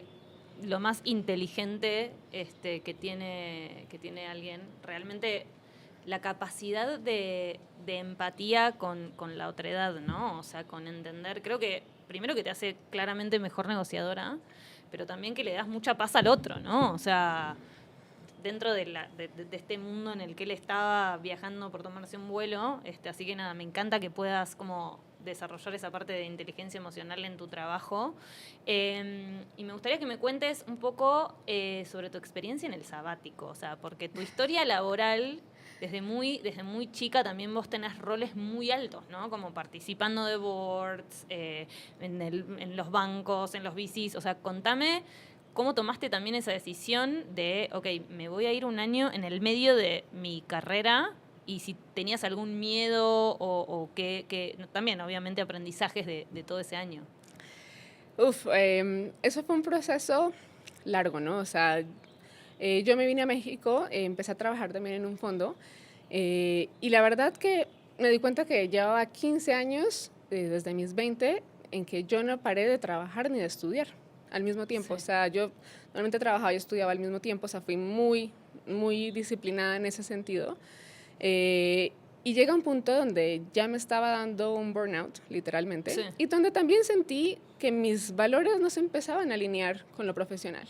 Speaker 1: lo más inteligente que tiene alguien. Realmente la capacidad de empatía con la otredad, ¿no? O sea, con entender, creo que primero que te hace claramente mejor negociadora, pero también que le das mucha paz al otro, ¿no? O sea, dentro de este mundo en el que él estaba viajando por tomarse un vuelo, así que nada, me encanta que puedas como desarrollar esa parte de inteligencia emocional en tu trabajo. Y me gustaría que me cuentes un poco sobre tu experiencia en el sabático, o sea, porque tu historia laboral, desde muy chica también vos tenés roles muy altos, ¿no? Como participando de boards, en los bancos, en los VCs, o sea, contame ¿cómo tomaste también esa decisión de, ok, me voy a ir un año en el medio de mi carrera? Y si tenías algún miedo o qué también, obviamente, aprendizajes de todo ese año.
Speaker 2: Eso fue un proceso largo, ¿no? O sea, yo me vine a México, empecé a trabajar también en un fondo y la verdad que me di cuenta que llevaba 15 años, desde mis 20, en que yo no paré de trabajar ni de estudiar al mismo tiempo. Sí. O sea, yo normalmente trabajaba y estudiaba al mismo tiempo, o sea, fui muy, muy disciplinada en ese sentido. Y llega un punto donde ya me estaba dando un burnout, literalmente, sí. Y donde también sentí que mis valores no se empezaban a alinear con lo profesional.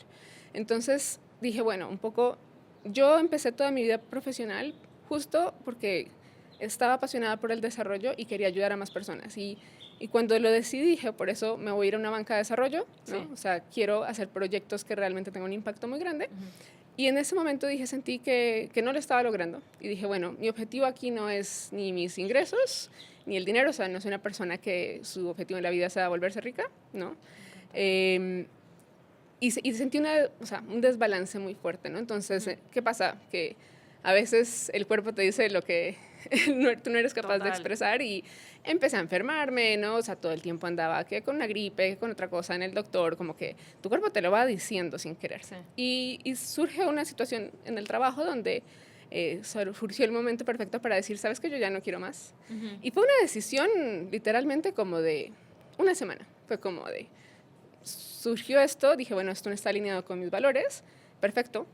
Speaker 2: Entonces dije, bueno, un poco, yo empecé toda mi vida profesional justo porque estaba apasionada por el desarrollo y quería ayudar a más personas. Y cuando lo decidí, dije, por eso me voy a ir a una banca de desarrollo, ¿no? Sí. O sea, quiero hacer proyectos que realmente tengan un impacto muy grande. Y en ese momento sentí que no lo estaba logrando. Y dije, bueno, mi objetivo aquí no es ni mis ingresos, ni el dinero. O sea, no soy una persona que su objetivo en la vida sea volverse rica, ¿no? Y sentí un desbalance muy fuerte, ¿no? Entonces, ¿qué pasa? Que a veces el cuerpo te dice lo que tú no eres capaz de expresar y empecé a enfermarme, ¿no? O sea, todo el tiempo andaba que con una gripe, que con otra cosa en el doctor, como que tu cuerpo te lo va diciendo sin querer. Sí. Y surge una situación en el trabajo donde surgió el momento perfecto para decir, ¿sabes qué? Yo ya no quiero más. Y fue una decisión literalmente como de una semana. Fue como de, surgió esto, dije, bueno, esto no está alineado con mis valores, perfecto,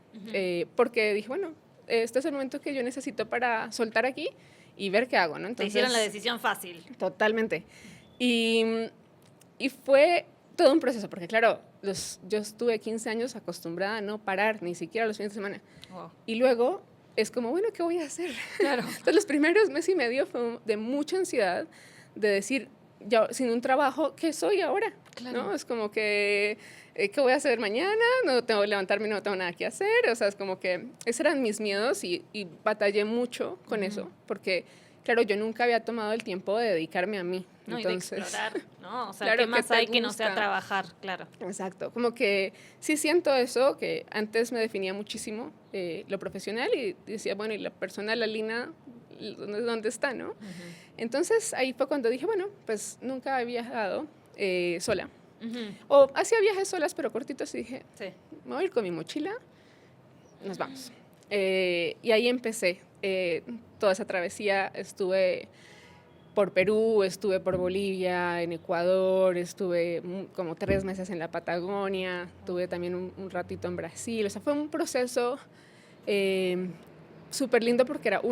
Speaker 2: porque dije, bueno, este es el momento que yo necesito para soltar aquí y ver qué hago, ¿no?
Speaker 1: Entonces, te hicieron la decisión fácil.
Speaker 2: Totalmente. Y fue todo un proceso, porque claro, yo estuve 15 años acostumbrada a no parar, ni siquiera los fines de semana. Wow. Y luego es como, bueno, ¿qué voy a hacer? Claro. Entonces, los primeros mes y medio fue de mucha ansiedad, de decir, ya sin un trabajo, ¿qué soy ahora? Claro. ¿No? Es como que, ¿qué voy a hacer mañana? No tengo que levantarme, no tengo nada que hacer. O sea, es como que esos eran mis miedos y batallé mucho con eso, porque, claro, yo nunca había tomado el tiempo de dedicarme a mí.
Speaker 1: No, entonces, y de explorar, ¿no? O sea, claro, ¿qué más hay que no sea trabajar? Claro.
Speaker 2: Exacto. Como que sí siento eso, que antes me definía muchísimo lo profesional y decía, bueno, y la persona, la Lina, ¿dónde está, no? Entonces, ahí fue cuando dije, bueno, pues nunca he viajado sola. O hacía viajes solas, pero cortitos, y dije, sí, me voy a ir con mi mochila, nos vamos. Y ahí empecé toda esa travesía. Estuve por Perú, estuve por Bolivia, en Ecuador, estuve como 3 meses en la Patagonia, tuve también un ratito en Brasil. O sea, fue un proceso súper lindo porque era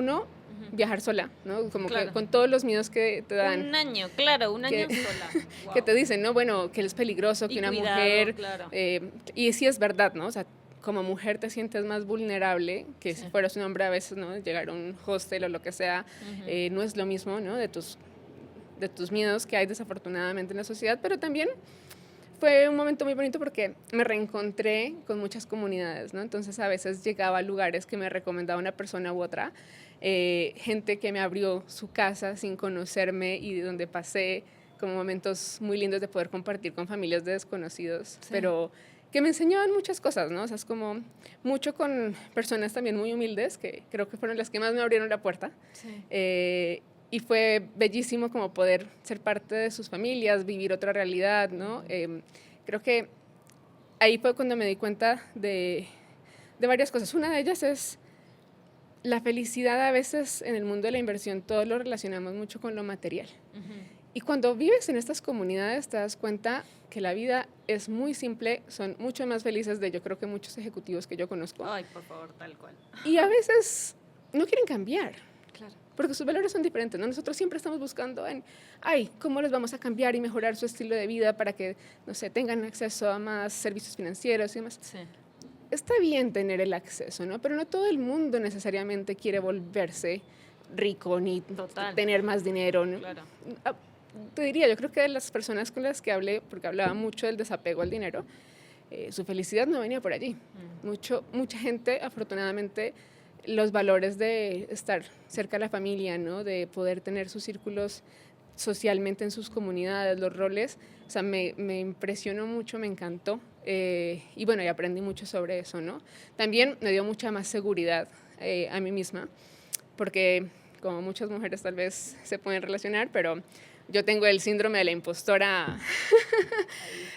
Speaker 2: viajar sola, ¿no? Como claro. Que con todos los miedos que te dan.
Speaker 1: Un año sola. Wow.
Speaker 2: Que te dicen, ¿no? Bueno, que es peligroso, que una mujer... Claro. Y sí es verdad, ¿no? O sea, como mujer te sientes más vulnerable que sí. Si fueras un hombre a veces, ¿no? Llegar a un hostel o lo que sea, no es lo mismo, ¿no? De tus miedos que hay desafortunadamente en la sociedad, pero también fue un momento muy bonito porque me reencontré con muchas comunidades, ¿no? Entonces a veces llegaba a lugares que me recomendaba una persona u otra, gente que me abrió su casa sin conocerme y donde pasé como momentos muy lindos de poder compartir con familias de desconocidos, sí. Pero que me enseñaban muchas cosas, ¿no? O sea, es como mucho con personas también muy humildes, que creo que fueron las que más me abrieron la puerta. Sí. Y fue bellísimo como poder ser parte de sus familias, vivir otra realidad, ¿no? Creo que ahí fue cuando me di cuenta de varias cosas. Una de ellas es la felicidad. A veces en el mundo de la inversión todos lo relacionamos mucho con lo material. Y cuando vives en estas comunidades te das cuenta que la vida es muy simple, son mucho más felices de yo creo que muchos ejecutivos que yo conozco.
Speaker 1: Ay, por favor, tal cual.
Speaker 2: Y a veces no quieren cambiar.
Speaker 1: Claro.
Speaker 2: Porque sus valores son diferentes, ¿no? Nosotros siempre estamos buscando ay, ¿cómo les vamos a cambiar y mejorar su estilo de vida para que, no sé, tengan acceso a más servicios financieros y demás?
Speaker 1: Sí.
Speaker 2: Está bien tener el acceso, ¿no? Pero no todo el mundo necesariamente quiere volverse rico ni tener más dinero, ¿no?
Speaker 1: Claro.
Speaker 2: Te diría, yo creo que de las personas con las que hablé, porque hablaba mucho del desapego al dinero, su felicidad no venía por allí. Mucha gente, afortunadamente, los valores de estar cerca de la familia, ¿no? De poder tener sus círculos socialmente en sus comunidades, los roles, o sea, me impresionó mucho, me encantó. Y bueno, y aprendí mucho sobre eso, ¿no? También me dio mucha más seguridad a mí misma, porque como muchas mujeres tal vez se pueden relacionar, pero yo tengo el síndrome de la impostora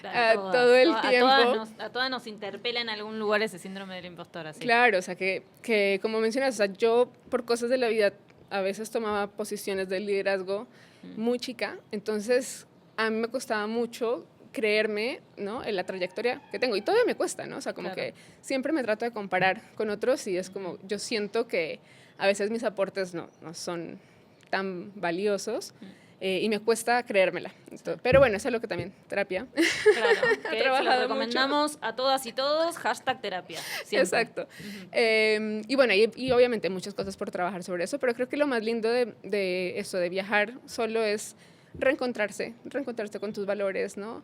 Speaker 2: todo el tiempo.
Speaker 1: A todas nos interpela en algún lugar ese síndrome de la impostora. Sí.
Speaker 2: Claro, o sea, que como mencionas, o sea, yo por cosas de la vida a veces tomaba posiciones de liderazgo muy chica, entonces a mí me costaba mucho creerme, ¿no? En la trayectoria que tengo, y todavía me cuesta, ¿no? O sea, como que siempre me trato de comparar con otros y es como, yo siento que a veces mis aportes no son tan valiosos. Y me cuesta creérmela. Entonces, pero bueno, eso es lo que también, terapia.
Speaker 1: Claro, que lo recomendamos mucho a todas y todos, #terapia. Siempre.
Speaker 2: Exacto. Y bueno, y obviamente muchas cosas por trabajar sobre eso, pero creo que lo más lindo de eso, de viajar solo es reencontrarse con tus valores, ¿no?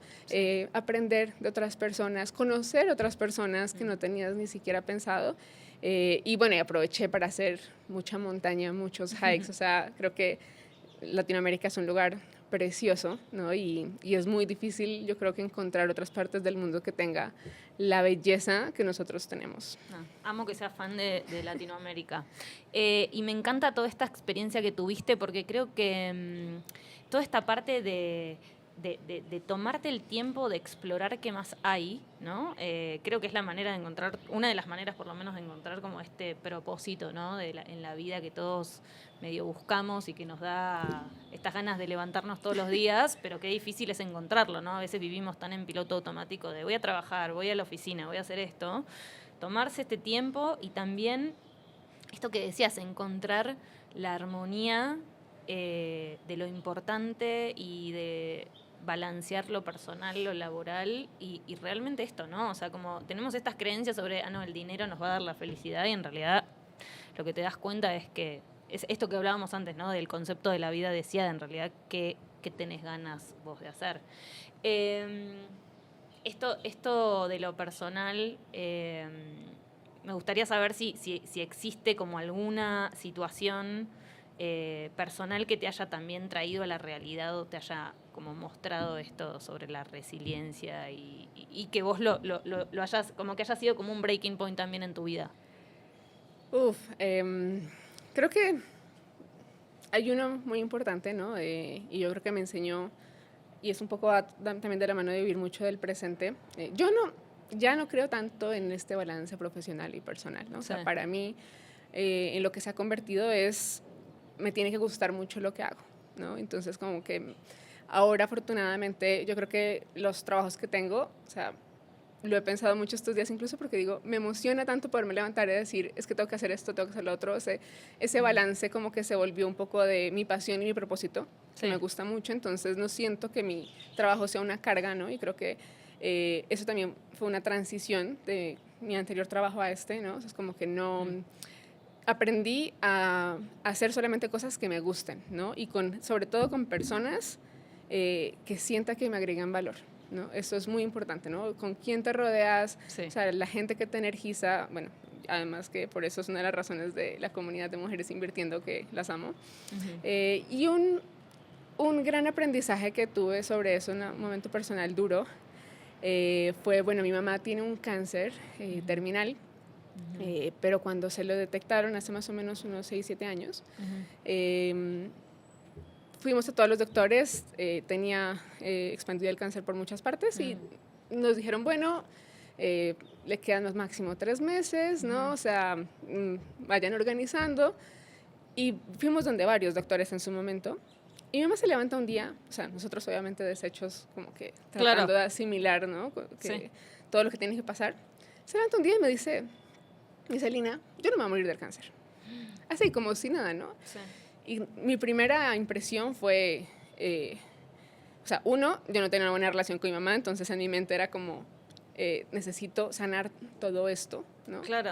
Speaker 2: Aprender de otras personas, conocer otras personas que no tenías ni siquiera pensado. Y bueno, y aproveché para hacer mucha montaña, muchos hikes, o sea, creo que Latinoamérica es un lugar precioso, ¿no? Y es muy difícil, yo creo que encontrar otras partes del mundo que tenga la belleza que nosotros tenemos.
Speaker 1: Amo que seas fan de Latinoamérica. Y me encanta toda esta experiencia que tuviste porque creo que toda esta parte de tomarte el tiempo de explorar qué más hay, ¿no? Creo que es la manera de encontrar, una de las maneras por lo menos de encontrar como este propósito, ¿no? En la vida que todos medio buscamos y que nos da estas ganas de levantarnos todos los días, pero qué difícil es encontrarlo, ¿no? A veces vivimos tan en piloto automático de voy a trabajar, voy a la oficina, voy a hacer esto. Tomarse este tiempo y también esto que decías, encontrar la armonía de lo importante y de balancear lo personal, lo laboral y realmente esto, ¿no? O sea, como tenemos estas creencias sobre, no, el dinero nos va a dar la felicidad y en realidad lo que te das cuenta es que es esto que hablábamos antes, ¿no? Del concepto de la vida deseada, en realidad, ¿qué tenés ganas vos de hacer? Esto de lo personal, me gustaría saber si existe como alguna situación personal que te haya también traído a la realidad o te haya como mostrado esto sobre la resiliencia y que vos lo hayas, como que haya sido como un breaking point también en tu vida.
Speaker 2: Creo que hay uno muy importante, ¿no? Y yo creo que me enseñó, y es un poco también de la mano de vivir mucho del presente. Yo ya no creo tanto en este balance profesional y personal, ¿no? O sea, para mí, en lo que se ha convertido me tiene que gustar mucho lo que hago, ¿no? Entonces, como que ahora, afortunadamente, yo creo que los trabajos que tengo, o sea, lo he pensado mucho estos días incluso porque digo, me emociona tanto poderme levantar y decir, es que tengo que hacer esto, tengo que hacer lo otro. Ese balance como que se volvió un poco de mi pasión y mi propósito, que me gusta mucho. Entonces no siento que mi trabajo sea una carga, ¿no? Y creo que eso también fue una transición de mi anterior trabajo a este, ¿no? O sea, es como que no... Aprendí a hacer solamente cosas que me gusten, ¿no? Y sobre todo con personas que sienta que me agregan valor, ¿no? Eso es muy importante, ¿no? Con quién te rodeas, o sea, la gente que te energiza, bueno, además que por eso es una de las razones de la comunidad de mujeres invirtiendo que las amo. Y un gran aprendizaje que tuve sobre eso, un momento personal duro, fue, bueno, mi mamá tiene un cáncer terminal, pero cuando se lo detectaron hace más o menos unos 6, 7 años, fuimos a todos los doctores, tenía expandido el cáncer por muchas partes y nos dijeron, bueno, le quedan más máximo 3 meses, ¿no? O sea, vayan organizando. Y fuimos donde varios doctores en su momento Y mi mamá se levanta un día, o sea, nosotros obviamente deshechos, como que tratando
Speaker 1: Claro.
Speaker 2: de asimilar, ¿no? Que
Speaker 1: Sí.
Speaker 2: todo lo que tiene que pasar. Se levanta un día y me dice, Lina, yo no me voy a morir del cáncer. Así como si nada, ¿no?
Speaker 1: Sí.
Speaker 2: Y mi primera impresión fue, o sea, uno, yo no tenía una buena relación con mi mamá, entonces en mi mente era como, necesito sanar todo esto, ¿no?
Speaker 1: Claro.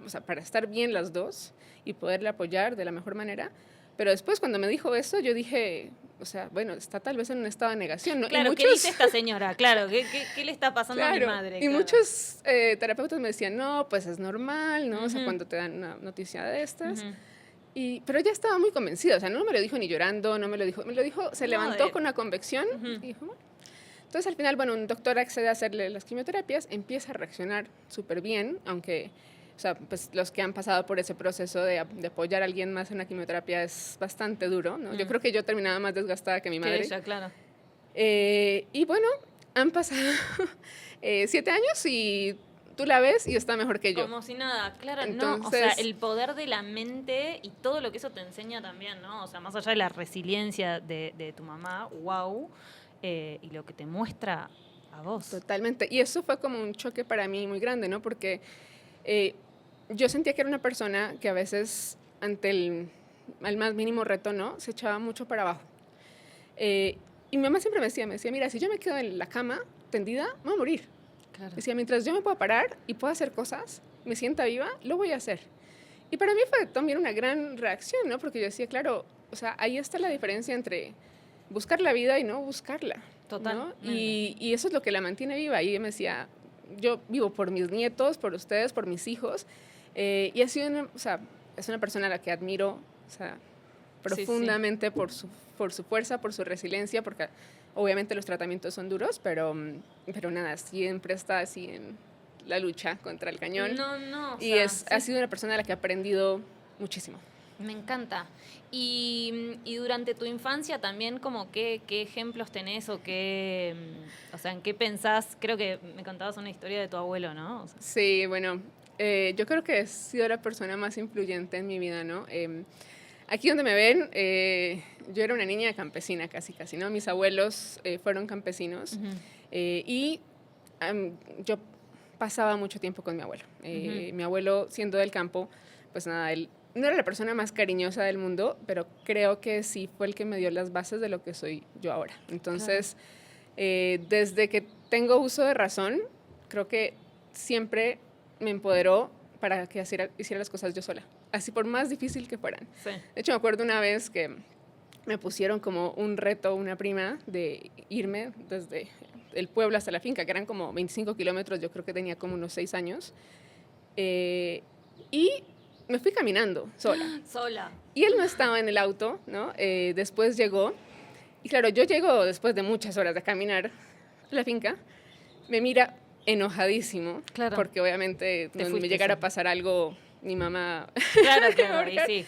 Speaker 2: O sea, para estar bien las dos y poderle apoyar de la mejor manera. Pero después cuando me dijo eso, yo dije, o sea, bueno, está tal vez en un estado de negación, ¿no?
Speaker 1: Claro, ¿qué dice esta señora? Claro, ¿qué le está pasando a mi madre?
Speaker 2: Y
Speaker 1: claro.
Speaker 2: muchos terapeutas me decían, no, pues es normal, ¿no? O sea, cuando te dan una noticia de estas. Pero ella estaba muy convencida, o sea, no me lo dijo ni llorando, no me lo dijo, se levantó con una convicción y dijo, bueno. Entonces al final, bueno, un doctor accede a hacerle las quimioterapias, empieza a reaccionar súper bien, aunque, o sea, pues los que han pasado por ese proceso de apoyar a alguien más en la quimioterapia es bastante duro, ¿no? Yo creo que yo terminaba más desgastada que mi madre.
Speaker 1: Que ella, claro.
Speaker 2: Y bueno, han pasado 7 años y tú la ves y está mejor que yo.
Speaker 1: Como si nada, claro,
Speaker 2: Entonces,
Speaker 1: no, o sea, el poder de la mente y todo lo que eso te enseña también, ¿no? O sea, más allá de la resiliencia de tu mamá, wow, y lo que te muestra a vos.
Speaker 2: Totalmente, y eso fue como un choque para mí muy grande, ¿no? Porque yo sentía que era una persona que a veces ante el más mínimo reto, ¿no? Se echaba mucho para abajo. Y mi mamá siempre me decía, mira, si yo me quedo en la cama tendida, me voy a morir. Claro. Decía, mientras yo me pueda parar y pueda hacer cosas, me sienta viva, lo voy a hacer. Y para mí fue también una gran reacción, ¿no? Porque yo decía, claro, o sea, ahí está la diferencia entre buscar la vida y no buscarla.
Speaker 1: Totalmente.
Speaker 2: ¿No? Y eso es lo que la mantiene viva. Y ella me decía, yo vivo por mis nietos, por ustedes, por mis hijos. Y ha sido o sea, es una persona a la que admiro, o sea, profundamente sí. Por su fuerza, por su resiliencia, porque obviamente los tratamientos son duros, pero nada, siempre está así en la lucha contra el cañón.
Speaker 1: No.
Speaker 2: Y ha sido una persona a la que he aprendido muchísimo.
Speaker 1: Me encanta. Y durante tu infancia también, como qué ejemplos tenés o qué, o sea, en qué pensás. Creo que me contabas una historia de tu abuelo, ¿no? O sea.
Speaker 2: Sí, bueno, yo creo que he sido la persona más influyente en mi vida, ¿no? Aquí donde me ven, yo era una niña campesina casi, ¿no? Mis abuelos fueron campesinos y yo pasaba mucho tiempo con mi abuelo. Mi abuelo, siendo del campo, pues nada, él no era la persona más cariñosa del mundo, pero creo que sí fue el que me dio las bases de lo que soy yo ahora. Entonces, desde que tengo uso de razón, creo que siempre me empoderó para que hiciera las cosas yo sola, así por más difícil que fueran. Sí. De hecho, me acuerdo una vez que me pusieron como un reto, una prima, de irme desde el pueblo hasta la finca, que eran como 25 kilómetros, yo creo que tenía como unos 6 años, y me fui caminando sola. Y él no estaba en el auto, ¿no? Después llegó, y claro, yo llego después de muchas horas de caminar a la finca, me mira enojadísimo, claro, porque obviamente me llegara a pasar algo, mi mamá...
Speaker 1: Claro, y sí.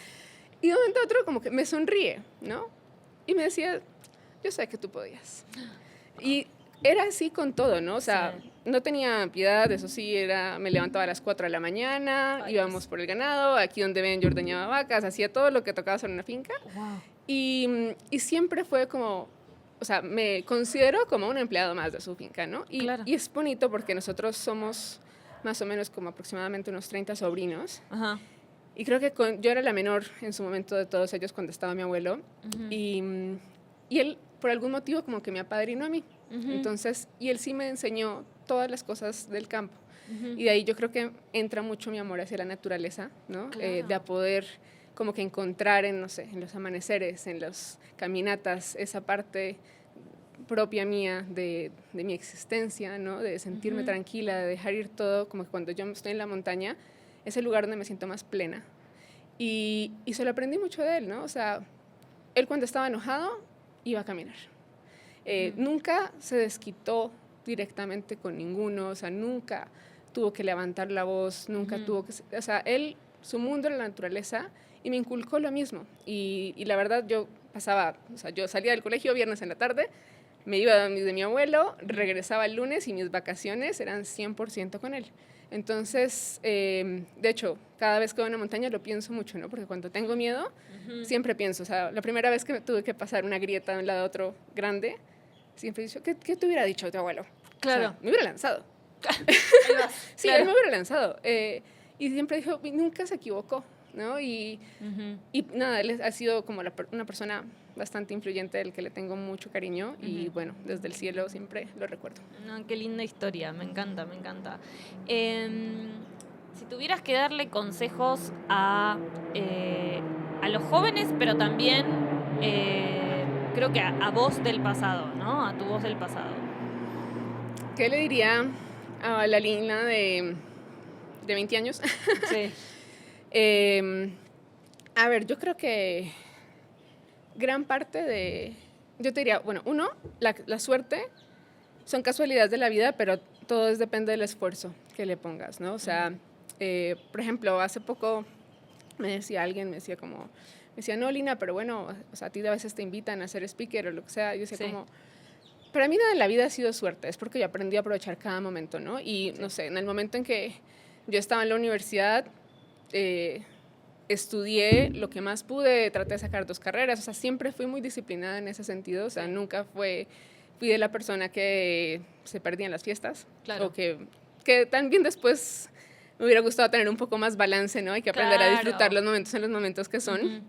Speaker 2: Y de un momento a otro como que me sonríe, ¿no? Y me decía, yo sé que tú podías. Y era así con todo, ¿no? O sea, sí, no tenía piedad, eso sí, me levantaba a las 4 de la mañana, íbamos por el ganado, aquí donde ven yo ordeñaba vacas, hacía todo lo que tocaba hacer en una finca. Wow. Y siempre fue como, o sea, me considero como un empleado más de su finca, ¿no? Y, claro, y es bonito porque nosotros somos más o menos como aproximadamente unos 30 sobrinos. Ajá. Y creo que yo era la menor en su momento de todos ellos cuando estaba mi abuelo. Y él, por algún motivo, como que me apadrinó a mí. Entonces, y él sí me enseñó todas las cosas del campo. Y de ahí yo creo que entra mucho mi amor hacia la naturaleza, ¿no? Claro. De poder como que encontrar en, no sé, en los amaneceres, en las caminatas, esa parte propia mía de mi existencia, ¿no? De sentirme tranquila, de dejar ir todo, como que cuando yo estoy en la montaña, es el lugar donde me siento más plena. Y se lo aprendí mucho de él, ¿no? O sea, él cuando estaba enojado, iba a caminar. Nunca se desquitó directamente con ninguno, o sea, nunca tuvo que levantar la voz, nunca tuvo que... O sea, su mundo era la naturaleza y me inculcó lo mismo. Y la verdad, yo yo salía del colegio viernes en la tarde, me iba de mi abuelo, regresaba el lunes y mis vacaciones eran 100% con él. Entonces, de hecho, cada vez que voy a una montaña lo pienso mucho, ¿no? Porque cuando tengo miedo, siempre pienso, o sea, la primera vez que tuve que pasar una grieta de un lado a otro grande, siempre he dicho, ¿qué te hubiera dicho tu abuelo?
Speaker 1: Claro.
Speaker 2: O sea, me hubiera lanzado. Sí,
Speaker 1: claro.
Speaker 2: él me hubiera lanzado. Y siempre dijo, nunca se equivocó, ¿no? Y nada, él ha sido como una persona bastante influyente, del que le tengo mucho cariño y bueno, desde el cielo siempre lo recuerdo.
Speaker 1: No, qué linda historia, me encanta, me encanta. Si tuvieras que darle consejos a los jóvenes, pero también creo que a vos del pasado, ¿no? A tu voz del pasado.
Speaker 2: ¿Qué le diría a la Lina de 20 años?
Speaker 1: Sí.
Speaker 2: A ver, yo creo que gran parte yo te diría, bueno, uno, la suerte son casualidades de la vida, pero todo depende del esfuerzo que le pongas, ¿no? O sea, por ejemplo, hace poco me decía, no, Lina, pero bueno, o sea, a ti a veces te invitan a ser speaker o lo que sea. Yo decía como, para mí nada en la vida ha sido suerte, es porque yo aprendí a aprovechar cada momento, ¿no? Y no sé, en el momento en que yo estaba en la universidad, estudié lo que más pude, traté de sacar 2 carreras, o sea, siempre fui muy disciplinada en ese sentido, o sea, nunca fui de la persona que se perdía en las fiestas,
Speaker 1: claro.
Speaker 2: o que también después me hubiera gustado tener un poco más balance, ¿no? Hay que aprender a disfrutar los momentos en los momentos que son.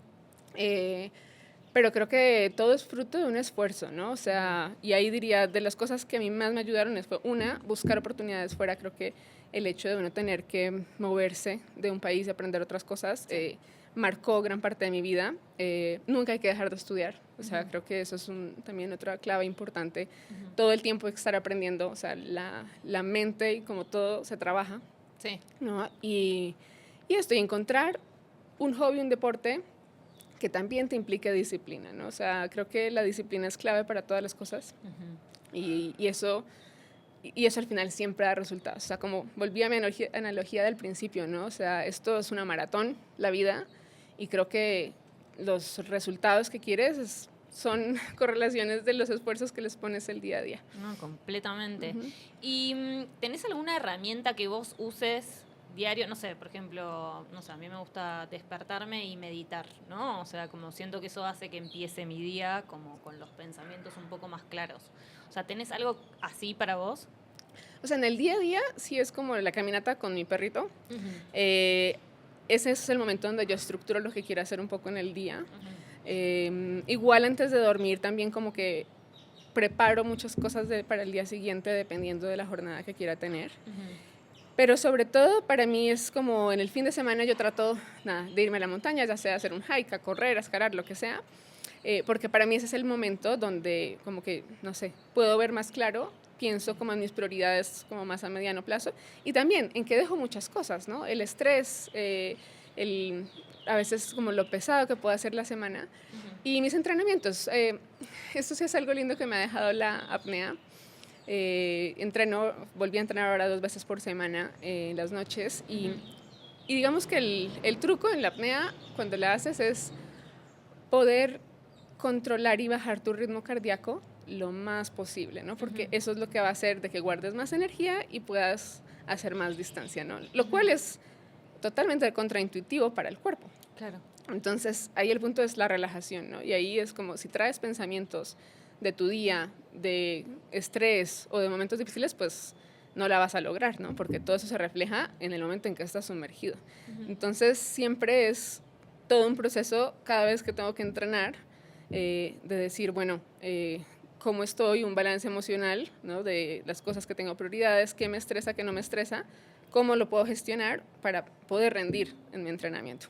Speaker 2: Pero creo que todo es fruto de un esfuerzo, ¿no? O sea, y ahí diría, de las cosas que a mí más me ayudaron fue, una, buscar oportunidades fuera. Creo que el hecho de uno tener que moverse de un país y aprender otras cosas marcó gran parte de mi vida. Nunca hay que dejar de estudiar. O sea, creo que eso es también otra clave importante. Todo el tiempo hay que estar aprendiendo. O sea, la mente y como todo se trabaja.
Speaker 1: Sí.
Speaker 2: ¿No? Y esto, y encontrar un hobby, un deporte que también te implique disciplina, ¿no? O sea, creo que la disciplina es clave para todas las cosas. Y eso al final siempre da resultados. O sea, como volví a mi analogía del principio, ¿no? O sea, esto es una maratón, la vida, y creo que los resultados que quieres son correlaciones de los esfuerzos que les pones el día a día.
Speaker 1: No, completamente. ¿Y tenés alguna herramienta que vos uses diario? No sé, por ejemplo, no sé, a mí me gusta despertarme y meditar, ¿no? O sea, como siento que eso hace que empiece mi día como con los pensamientos un poco más claros. O sea, ¿tenés algo así para vos?
Speaker 2: O sea, en el día a día sí es como la caminata con mi perrito. Ese es el momento donde yo estructuro lo que quiero hacer un poco en el día. Igual antes de dormir también como que preparo muchas cosas para el día siguiente dependiendo de la jornada que quiera tener. Pero sobre todo para mí es como en el fin de semana yo trato de irme a la montaña, ya sea hacer un hike, a correr, a escalar, lo que sea, porque para mí ese es el momento donde como que, no sé, puedo ver más claro, pienso como en mis prioridades como más a mediano plazo y también en que dejo muchas cosas, ¿no? El estrés, a veces como lo pesado que puedo hacer la semana y mis entrenamientos. Esto sí es algo lindo que me ha dejado la apnea. Volví a entrenar ahora 2 veces por semana en las noches y digamos que el truco en la apnea cuando la haces es poder controlar y bajar tu ritmo cardíaco lo más posible, ¿no? Porque eso es lo que va a hacer de que guardes más energía y puedas hacer más distancia, ¿no? Lo cual es totalmente contraintuitivo para el cuerpo.
Speaker 1: Claro.
Speaker 2: Entonces, ahí el punto es la relajación, ¿no? Y ahí es como si traes pensamientos de tu día, de estrés o de momentos difíciles, pues no la vas a lograr, ¿no? Porque todo eso se refleja en el momento en que estás sumergido. Entonces, siempre es todo un proceso cada vez que tengo que entrenar, de decir, bueno, cómo estoy, un balance emocional, ¿no? De las cosas que tengo prioridades, qué me estresa, qué no me estresa, cómo lo puedo gestionar para poder rendir en mi entrenamiento.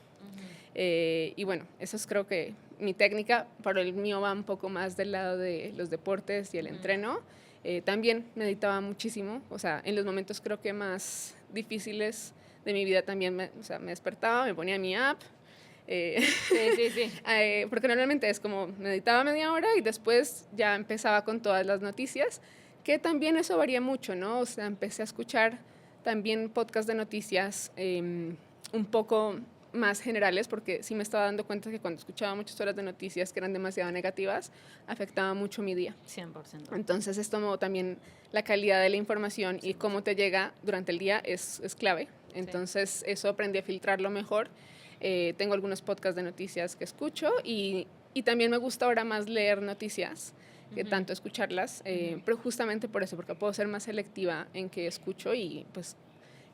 Speaker 2: Y bueno, eso es creo que mi técnica, para el mío va un poco más del lado de los deportes y el entreno. También meditaba muchísimo, o sea, en los momentos creo que más difíciles de mi vida también me despertaba, me ponía mi app.
Speaker 1: Sí.
Speaker 2: Porque normalmente es como meditaba media hora y después ya empezaba con todas las noticias, que también eso varía mucho, ¿no? O sea, empecé a escuchar también podcast de noticias un poco más generales, porque sí me estaba dando cuenta que cuando escuchaba muchas horas de noticias que eran demasiado negativas, afectaba mucho mi día.
Speaker 1: 100%.
Speaker 2: Entonces esto también, la calidad de la información y cómo te llega durante el día es clave. Entonces eso aprendí a filtrarlo mejor. Tengo algunos podcasts de noticias que escucho y también me gusta ahora más leer noticias que tanto escucharlas, pero justamente por eso, porque puedo ser más selectiva en qué escucho y pues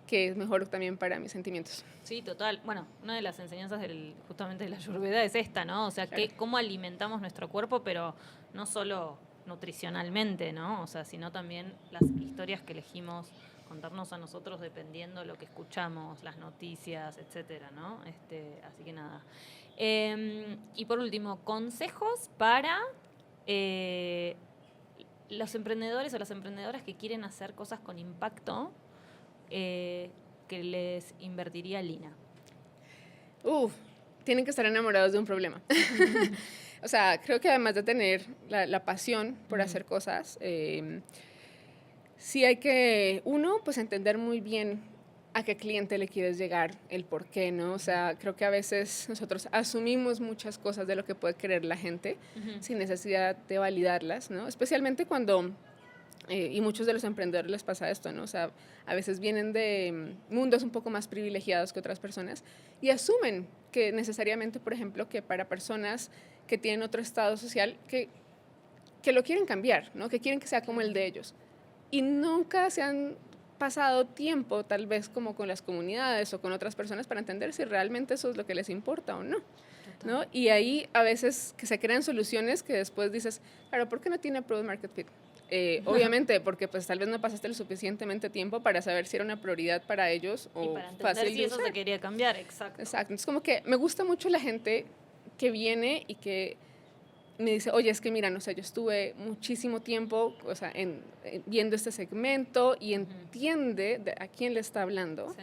Speaker 2: que es mejor también para mis sentimientos.
Speaker 1: Sí, total. Bueno, una de las enseñanzas justamente de la Ayurveda es esta, ¿no? O sea,
Speaker 2: Claro.
Speaker 1: cómo alimentamos nuestro cuerpo, pero no solo nutricionalmente, ¿no? O sea, sino también las historias que elegimos contarnos a nosotros dependiendo de lo que escuchamos, las noticias, etcétera, ¿no? Así que nada. Y por último, consejos para los emprendedores o las emprendedoras que quieren hacer cosas con impacto, que les invertiría Lina.
Speaker 2: Tienen que estar enamorados de un problema. O sea, creo que además de tener la pasión por hacer cosas, sí hay que, uno, pues entender muy bien a qué cliente le quieres llegar, el por qué, ¿no? O sea, creo que a veces nosotros asumimos muchas cosas de lo que puede querer la gente sin necesidad de validarlas, ¿no? Especialmente cuando, y muchos de los emprendedores les pasa esto, ¿no? O sea, a veces vienen de mundos un poco más privilegiados que otras personas y asumen que necesariamente, por ejemplo, que para personas que tienen otro estado social, que lo quieren cambiar, ¿no? Que quieren que sea como el de ellos. Y nunca se han pasado tiempo, tal vez como con las comunidades o con otras personas, para entender si realmente eso es lo que les importa o no, ¿no? Y ahí a veces que se crean soluciones que después dices, claro, ¿por qué no tiene Product Market Fit? Obviamente, porque pues tal vez no pasaste lo suficientemente tiempo para saber si era una prioridad para ellos o
Speaker 1: y para entender
Speaker 2: fácil
Speaker 1: si
Speaker 2: de
Speaker 1: eso
Speaker 2: usar.
Speaker 1: se quería cambiar, exacto.
Speaker 2: Exacto. Entonces como que me gusta mucho la gente que viene y que me dice, oye, es que mira, no sé, yo estuve muchísimo tiempo, o sea, viendo este segmento y entiende a quién le está hablando,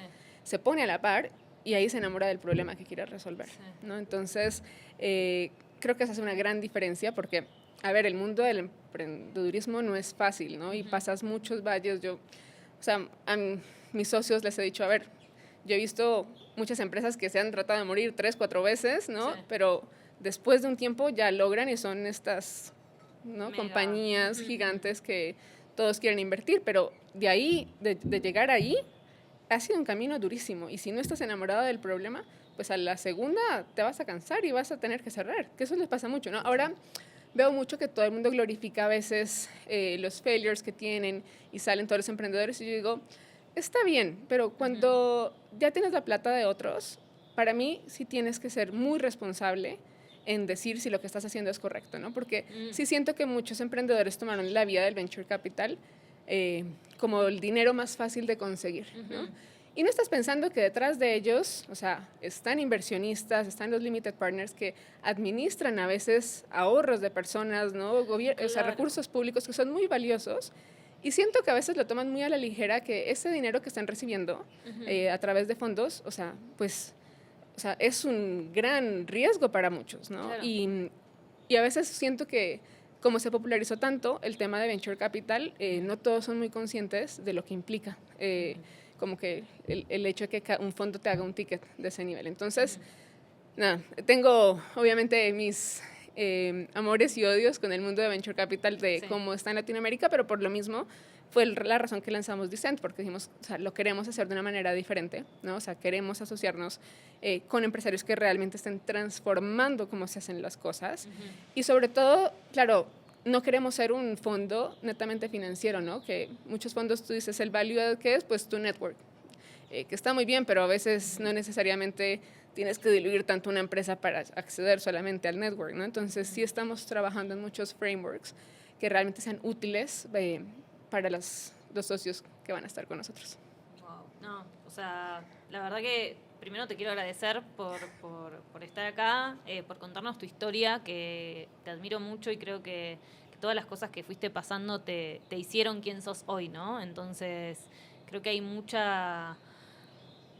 Speaker 2: se pone a la par y ahí se enamora del problema que quiere resolver, ¿no? Entonces, creo que esa es una gran diferencia porque, a ver, el mundo del emprendedurismo no es fácil, ¿no? Y pasas muchos valles. O sea, a mis socios les he dicho, a ver, yo he visto muchas empresas que se han tratado de morir 3, 4 veces, ¿no? Pero después de un tiempo ya logran y son estas, ¿no? compañías gigantes que todos quieren invertir, pero de ahí, de llegar ahí, ha sido un camino durísimo. Y si no estás enamorado del problema, pues a la segunda te vas a cansar y vas a tener que cerrar, que eso les pasa mucho, ¿no? Ahora veo mucho que todo el mundo glorifica a veces los failures que tienen y salen todos los emprendedores y yo digo, está bien, pero cuando ya tienes la plata de otros, para mí sí tienes que ser muy responsable en decir si lo que estás haciendo es correcto, ¿no? Porque sí siento que muchos emprendedores tomaron la vía del venture capital como el dinero más fácil de conseguir, ¿no? Y no estás pensando que detrás de ellos, o sea, están inversionistas, están los limited partners que administran a veces ahorros de personas, ¿no? O sea, recursos públicos que son muy valiosos. Y siento que a veces lo toman muy a la ligera, que ese dinero que están recibiendo a través de fondos, o sea, pues, o sea, es un gran riesgo para muchos, ¿no?
Speaker 1: Claro.
Speaker 2: Y a veces siento que como se popularizó tanto el tema de venture capital, no todos son muy conscientes de lo que implica, como que el hecho de que un fondo te haga un ticket de ese nivel. Entonces, nada, tengo obviamente mis amores y odios con el mundo de venture capital de cómo está en Latinoamérica, pero por lo mismo fue la razón que lanzamos Descent, porque dijimos, o sea, lo queremos hacer de una manera diferente, ¿no? O sea, queremos asociarnos con empresarios que realmente estén transformando cómo se hacen las cosas. Y sobre todo, claro, no queremos ser un fondo netamente financiero, ¿no? Que muchos fondos tú dices, el value que es, pues tu network, que está muy bien, pero a veces no necesariamente tienes que diluir tanto una empresa para acceder solamente al network, ¿no? Entonces sí estamos trabajando en muchos frameworks que realmente sean útiles para los socios que van a estar con nosotros.
Speaker 1: Wow. No, o sea, la verdad que primero te quiero agradecer por estar acá, por contarnos tu historia, que te admiro mucho y creo que todas las cosas que fuiste pasando te hicieron quien sos hoy, ¿no? Entonces, creo que hay mucha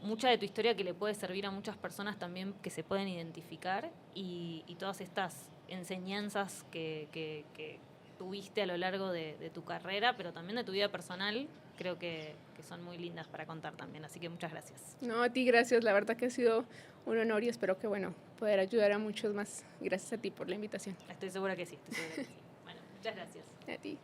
Speaker 1: de tu historia que le puede servir a muchas personas también que se pueden identificar y todas estas enseñanzas que tuviste a lo largo de tu carrera, pero también de tu vida personal, creo que son muy lindas para contar también, así que muchas gracias.
Speaker 2: No, a ti gracias, la verdad que ha sido un honor y espero que, bueno, poder ayudar a muchos más. Gracias a ti por la invitación.
Speaker 1: Estoy segura que sí, Bueno, muchas gracias.
Speaker 2: A ti.